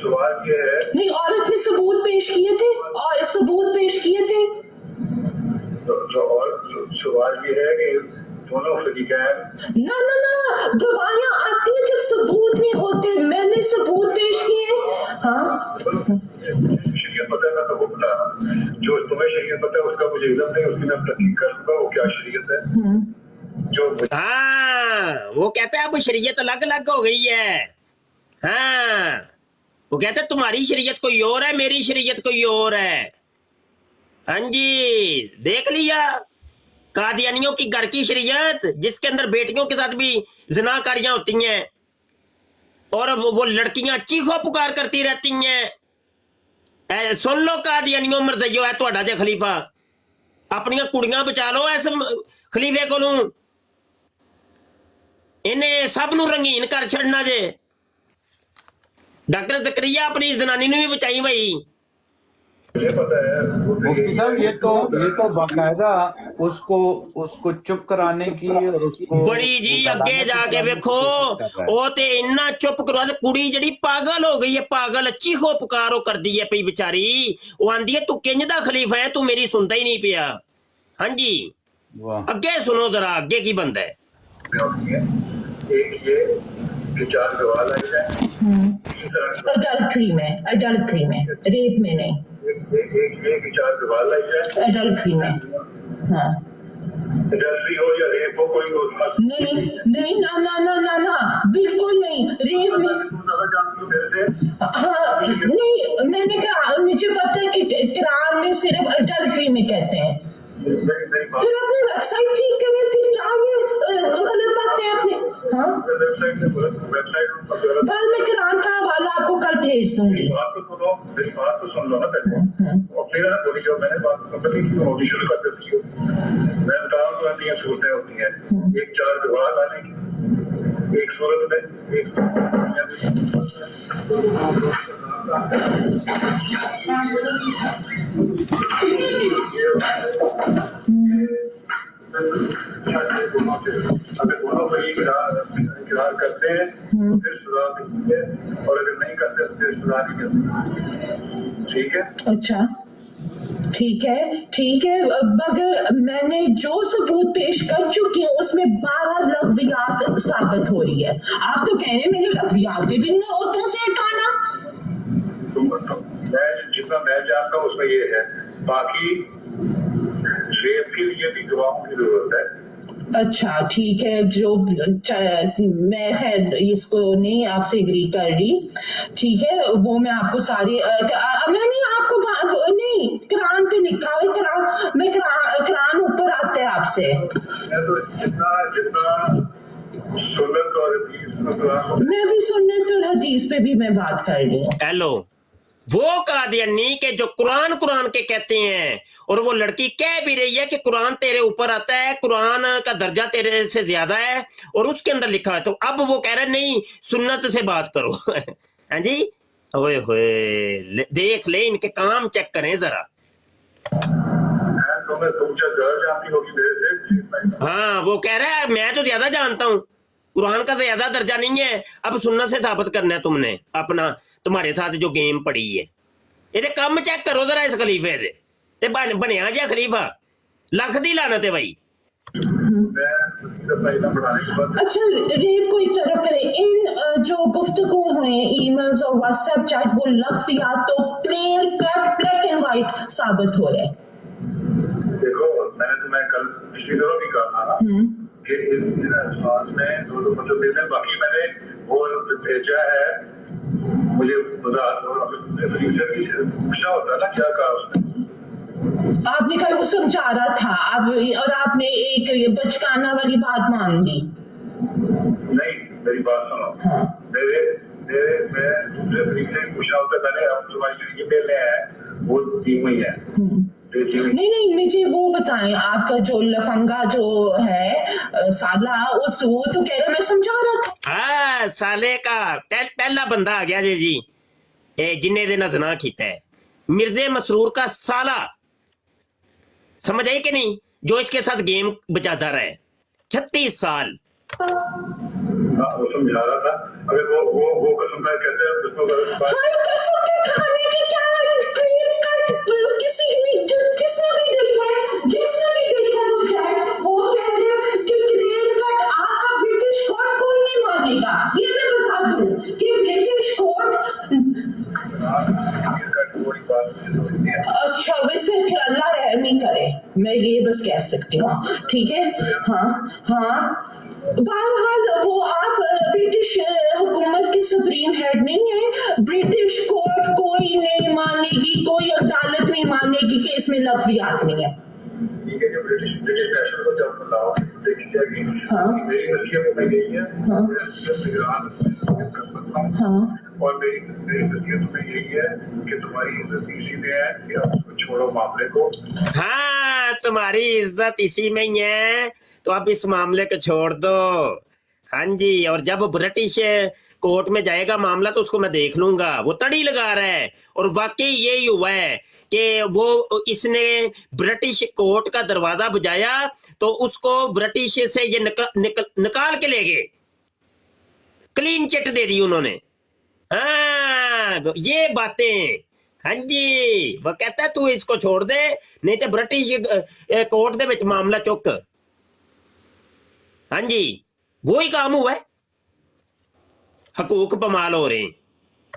सवाल ये है, नहीं, औरत ने सबूत पेश किए थे, और सबूत पेश किए थे। और सवाल ये है कि दोनों फरीकैन ना गवाहियां आती है जब सबूत नहीं होते, मैंने सबूत पेश किए। हाँ शरीयत पता है ना, तो वो बता, जो तुम्हें शरीयत पता है उसका मुझे इल्म नहीं, उसकी मैं तहकीक करूंगा वो क्या शरीयत है। जो हाँ वो कहता है अब शरीयत अलग अलग हो गई है। हाँ वो कहता है तुम्हारी शरीयत कोई और है, मेरी शरीयत कोई और है। हाँ जी, देख लिया कादियानियों की घर की शरीयत, जिसके अंदर बेटियों के साथ भी ज़िनाकारियां होती हैं, और वो लड़कियां चीखो पुकार करती रहती हैं। सुन लो कादियानियों मरज़इयो है तुहाडा जे खलीफा, अपनियां कुड़ियां बचा लो इस खलीफे कोलों, इन्हें सब नूं रंगीन कर छड़ना जे। डॉक्टर ज़करिया अपनी जनानी ने भी बचाई भाई। मुफ्ती साहब ये तो बाकायदा उसको चुप कराने की, और उसको बड़ी जी अगे जाके देखो, वो ते इन्ना चुप करवा दे, कुड़ी जड़ी पागल हो गई है, पागल चीखो पुकारो कर दी है पई बेचारी। वो आंदी है तू किंज दा खलीफा है, तू मेरी सुनता ही नहीं पिया। हाँ जी अगे सुनो जरा, अगे की बंदा है। एक ये कि 4 गवाह लग जाए, अडल्ट्री में, रेप में नहीं, एक ये कि 4 गवाह लग जाए अडल्ट्री में। हाँ अडल्ट्री हो या रेप हो, कोई नहीं ना बिल्कुल नहीं, रेप में। हाँ नहीं, मैंने कहा मुझे पता है कि कुरान में सिर्फ अडल्ट्री में कहते हैं। फिर अपनी वेबसाइट ठीक करें, फिर क्या ये गलत बातें अपने। हाँ कल मैं कुरान का हवाला आपको कल भेज दूंगी। मेरी बात तो सुन लो ना पहले, और फिर ना बोली जो मैंने बात होगी शुरू कर देती हो। मैं बता रहा हूँ सूरतें होती हैं, एक 4 गवाह लाने की, एक सूरत में एक अगर दोनों पर इकरार करते हैं तो फिर सजा मिलती है, और अगर नहीं करते तो फिर सजा नहीं मिलती। ठीक है? अच्छा ठीक है, मगर मैंने जो सबूत पेश कर चुकी हूँ उसमें 12 लग़वियात साबित हो रही है। आप तो कह रहे हैं मेरे लग़वियात पे भी नहीं औरतों से हटाना। मैं जितना मैं जानता हूँ उसमें ये है, बाकी रेप के लिए भी गवाहों की जरूरत है। अच्छा ठीक है, जो मैं खैर इसको नहीं आपसे एग्री कर रही, ठीक है, वो मैं आपको सारी मैं नहीं आपको नहीं कुरान पे लिखा है, कुरान ऊपर आता है आपसे। मैं तो जितना सुन्नत और हदीस, मैं भी सुन्नत और हदीस पे भी मैं बात कर रही हूँ। हेलो, वो कादियानी के जो कुरान के कहते हैं, और वो लड़की कह भी रही है कि कुरान तेरे ऊपर आता है, कुरान का दर्जा तेरे से ज्यादा है, और उसके अंदर लिखा है। तो अब वो कह रहे नहीं, सुन्नत से बात करो। हाँ जी, ओए होए, देख ले, इनके काम चेक करें जरा। हाँ, वो कह रहा है मैं तो ज्यादा जानता हूँ, कुरान का ज्यादा दर्जा नहीं है, अब सुन्नत से साबित करना है तुमने अपना, तुम्हारे साथ जो गेम पड़ी है। ये काम चेक करो जरा इस खलीफे दे, ते बनया जा खलीफा, लख दी लानत है भाई। अच्छा रेप कोई तरफ करे, इन जो गुफ्तगू हुए ईमेल्स और व्हाट्सएप चैट, वो लग़वियात तो clear cut black and white साबित हो रहे। देखो, मैंने तुम्हें कल पिछली दफा भी कहा था कि इन अल्फाज में दो मतलब देते हैं, बाकी मैंने वो भेजा है, मुझे पूछा होता ना क्या कहा उसने। आपने कल वो समझा रहा था आप, और आपने एक बचकाना वाली बात मान ली। नहीं, मेरी बात सुनो। हाँ। मैं दूसरे तरीके से पूछा होता, मैंने अब तुम्हारी जो ईमेल है वो दी हुई है। नहीं, मुझे वो बताएं, आपका जो लफंगा जो है साला, उस वो तो कह रहा मैं समझा रहा था। हाँ, साले का पहला बंदा आ गया जी, जिन्ने दिन जना किया है, मिर्जे मसरूर का साला, समझ आई कि नहीं, जो इसके साथ गेम बजाता रहा है 36 साल। वो समझा रहा था, अगर वो कसम का कहते हैं उसको कसम के खाने की क्या किसी ने जिसने भी देखा है वो जाए, वो कह रहे हैं कि क्लियर कट आपका ब्रिटिश कोर्ट कोई नहीं मानेगा। ये मैं बता दूं कि ब्रिटिश कोर्ट अच्छा, वैसे फिर अल्लाह रहम ही करे, मैं ये बस कह सकती हूँ, ठीक है। हाँ, बहरहाल वो आप ब्रिटिश हुकूमत के सुप्रीम हेड नहीं है, ब्रिटिश कोर्ट कोई नहीं मानेगी, कोई अदालत नहीं मानेगी कि इसमें लग़वियात नहीं है। ठीक है, ब्रिटिश नेशनल को जब बुलाओ, देखी जाएगी मेरी नसीहत में यही है, और मेरी नसीहत में यही है कि तुम्हारी इज्जत इसी में है कि आप छोड़ो मामले को। हाँ, तुम्हारी इज्जत इसी में ही है, तो आप इस मामले को छोड़ दो। हाँ जी, और जब ब्रिटिश कोर्ट में जाएगा मामला तो उसको मैं देख लूंगा, वो तड़ी लगा रहा है, और वाकई यही हुआ है कि वो इसने ब्रिटिश कोर्ट का दरवाजा बजाया तो उसको ब्रिटिश से ये निकाल के ले गए, क्लीन चिट दे दी उन्होंने। हाँ, ये बातें, हाँ जी, वो कहता है तू इसको छोड़ दे, नहीं तो ब्रिटिश कोर्ट दे विच मामला चुक। हाँ जी, वो ही काम हुआ है, हकूक पमाल हो रहे हैं।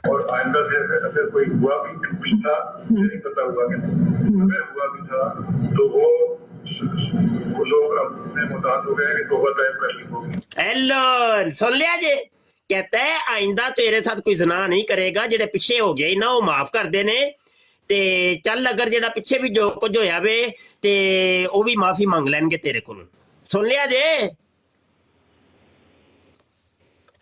और आइंदा से अगर कोई हुआ भी था, नहीं पता हुआ कि अगर हुआ भी था तो वो लोग अपने मुताबिक हो गए कि तौबा तैयार कर ली होगी। एलन सुन लिया जे, कहता है आइंदा तेरे साथ कोई ज़ना नहीं करेगा, जेड़े पिछे हो गए ना वो माफ कर देने, ते चल अगर जेड़ा पिछे भी जो कुछ होया वे ते वो भी माफी मांग लेंगे तेरे को। सुन लिया जे।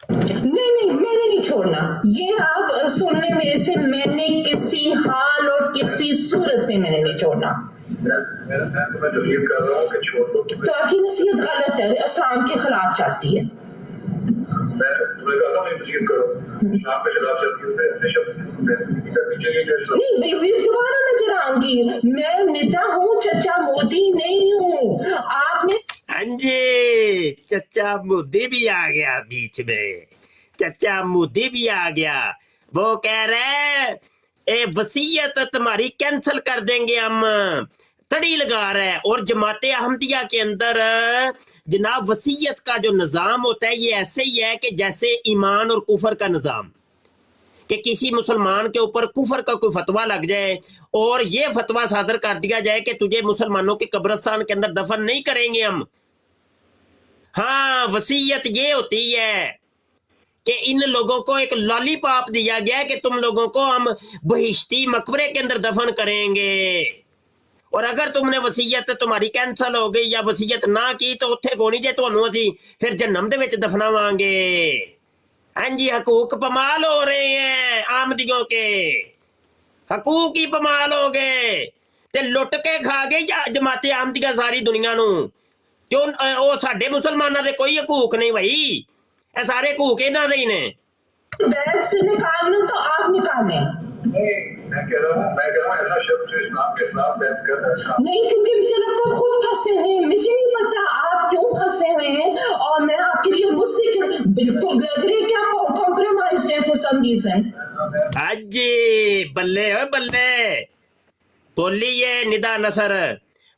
नहीं, मैंने नहीं छोड़ना, ये आप सुनने में से मैंने किसी हाल और किसी सूरत में मैंने नहीं छोड़ना। मैं जो ये कर रहा हूँ कि छोड़ दो, तो आपकी नसीहत गलत है, इस्लाम के खिलाफ जाती है। मैं मैं कहता हूँ मस्जिद करो, इस्लाम के खिलाफ चलती होते ऐसे शब्द करनी चाहिए जैसे नहीं, दोबारा नजर आऊंगी, मैं नेता हूँ, चचा मोदी नहीं हूँ। आपने हाँ जी, चचा मोदी भी आ गया बीच में, चचा मोदी भी आ गया। वो कह रहे ए वसीयत तुम्हारी कैंसिल कर देंगे हम, तड़ी लगा रहा है। और जमाते अहमदिया के अंदर जनाब वसीयत का जो निज़ाम होता है ये ऐसे ही है कि जैसे ईमान और कुफर का निज़ाम, कि किसी मुसलमान के ऊपर कुफर का कोई फतवा लग जाए और ये फतवा सादर कर दिया जाए कि तुझे मुसलमानों के कब्रिस्तान के अंदर दफन नहीं करेंगे हम। हाँ, वसीयत ये होती है कि इन लोगों को एक लॉलीपॉप दिया गया है कि तुम लोगों को हम बहिश्ती मकबरे के अंदर दफन करेंगे, और अगर तुमने वसीयत तुम्हारी कैंसल हो गई या वसीयत ना की तो उत्थे कोनी जे तुहानू असीं फिर जन्नम दे विच दफनावांगे। हाँ जी, हकूक पमाल हो रहे हैं आमदियों के, हकूक ही पमाल हो गए ते लुट के खा गई जमाते आमदिया सारी दुनिया नू। क्यों ओ साडे मुसलमानां दे कोई हकूक नहीं भाई, ये सारे हकूक इन्हां दे ही ने। बैग से निकाल लो तो आप निकालें। मैं कह रहा हूँ ऐसा शब्द जो इस्लाम के खिलाफ बैन कर रहा है नहीं, क्योंकि मुझे लगता है खुद फंसे हैं, मुझे नहीं पता आप क्यों फंसे हुए हैं, और मैं आपके लिए मुस्लिम बिल्कुल ग्रेट क्या कॉम्प्रोमाइज है फॉर सम रीजन। अजी बल्ले हो बल्ले, बोली ये निदा नसर,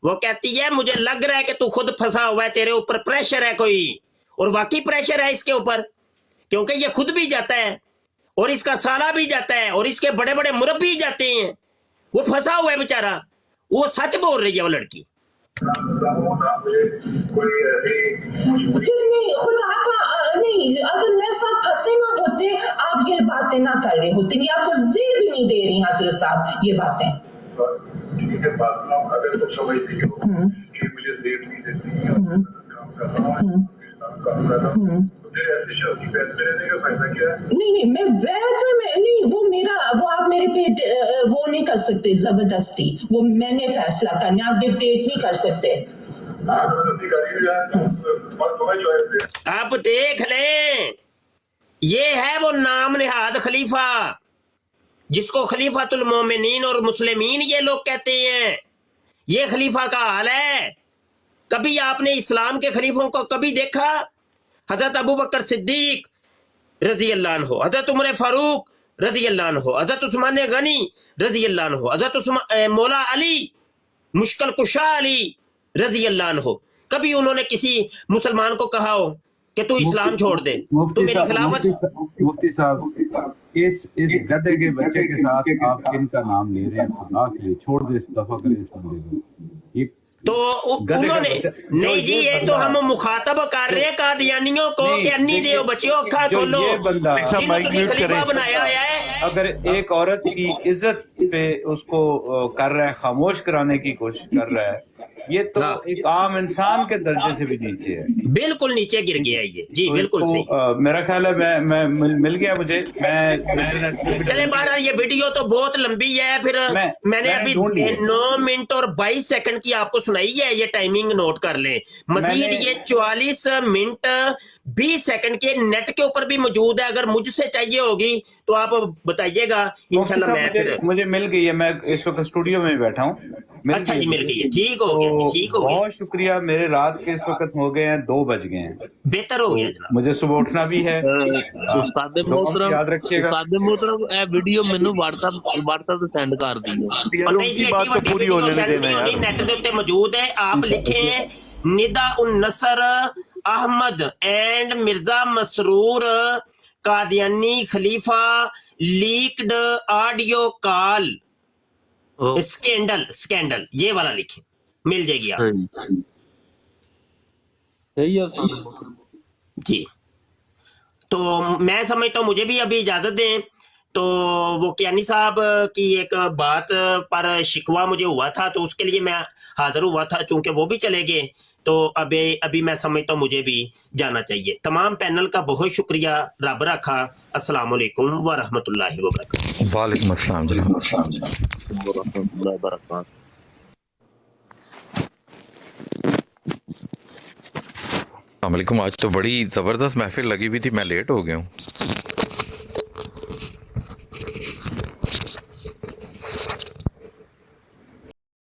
वो कहती है मुझे लग रहा है कि तू खुद फंसा हुआ है, तेरे ऊपर प्रेशर है कोई, और वाकई प्रेशर है इसके ऊपर, क्योंकि ये खुद भी जाता है और इसका साला भी जाता है और इसके बड़े बड़े मुरब्बी जाते हैं। वो फंसा हुआ है बेचारा, वो सच बोल रही है वो लड़की। नहीं, खुदा का नहीं, अगर मैं सब फंसे ना होते आप ये बातें ना कर रहे होते, नहीं आपको ज़ेब भी नहीं दे रही हजरत साहब ये बातें। अगर तुम समझती हो कि मुझे देर नहीं देती है, काम कर रहा हूँ, काम कर रहा हूँ, तो फिर ऐसे शब्द की बैठ में रहने का फायदा क्या है? नहीं, मैं बैठ में नहीं, वो आप मेरे पे वो नहीं कर सकते जबरदस्ती, वो मैंने फैसला करना, आप डिक्टेट नहीं कर सकते। आप देख लें, ये है वो नाम निहाद खलीफा जिसको खलीफातुल मोमिनीन और मुस्लिमीन ये लोग कहते हैं। ये खलीफा का हाल है। कभी आपने इस्लाम के खलीफों को कभी देखा? हजरत अबू बकर सिद्दीक रजी अल्लाह अन्हु, हजरत उमर फारूक रजी अल्लाह अन्हु, हजरत उस्मान गनी रजी अल्लाह अन्हु, हजरत मौला अली मुश्किल कुशा अली रजी अल्लाह अन्हु, कभी उन्होंने किसी मुसलमान को कहा हो कि तू इस्लाम छोड़ दे, तू मेरी खिलाफत? मुफ्ती साहब, इस गधे के बच्चे के साथ आप इनका नाम ले रहे हैं, खुदा के लिए छोड़ दे, इस दफा करें इस बंदे को। ये तो उन्होंने नहीं जी, ये तो हम मुखातब कर रहे हैं कादियानियों को कि अन्नी देओ बच्चों अखा खोलो, ये बंदा खलीफा बनाया गया है। अगर एक औरत की इज्जत पे उसको कर रहा है, खामोश कराने की कोशिश कर रहा है, ये तो एक आम इंसान के दर्जे से भी नीचे है, बिल्कुल नीचे गिर गया ये जी, तो बिल्कुल सही। मेरा ख्याल है मैं मिल गया मुझे। मैं चले बहरहाल ये वीडियो तो बहुत लंबी है, फिर मैंने अभी 9 मिनट और 22 सेकंड की आपको सुनाई है, ये टाइमिंग नोट कर लें। मजीद ये 44 मिनट 20 सेकंड के नेट के ऊपर भी मौजूद है, अगर मुझसे चाहिए होगी तो आप बताइएगा इंशाल्लाह। मैं फिर मुझे मिल गई है, मैं इस वक्त स्टूडियो में बैठा हूँ। अच्छा जी, मिल गई है, ठीक हो गया, ठीक हो गया, बहुत शुक्रिया। मेरे रात के इस वक्त हो गए हैं 2 बज गए हैं, बेहतर हो गया जनाब। मुझे सुबह उठना भी है। याद रखिएगा वीडियो मैनू व्हाट्सएप ते सेंड कर दियो, उनकी बात तो पूरी होने देना यार। नेट दे उत्ते मौजूद है, आप लिखें निदा उन नसर अहमद एंड मिर्जा मसरूर कादियानी खलीफा लीक्ड ऑडियो कॉल स्कैंडल ये वाला लिखे, मिल जाएगी आप जी। तो मैं समझता हूँ मुझे भी अभी इजाजत दें। तो वो कियानी साहब की एक बात पर शिकवा मुझे हुआ था, तो उसके लिए मैं हाजिर हुआ था, चूंकि वो भी चले गए, तो अभी मैं समझता हूँ मुझे भी जाना चाहिए। तमाम पैनल का बहुत शुक्रिया, रब रखा। अस्सलाम वालेकुम व रहमतुल्लाहि व बरकातहू। वालेकुम अस्सलाम जनाब। अस्सलाम वालेकुम। आज तो बड़ी ज़बरदस्त महफिल लगी हुई थी, मैं लेट हो गया हूँ।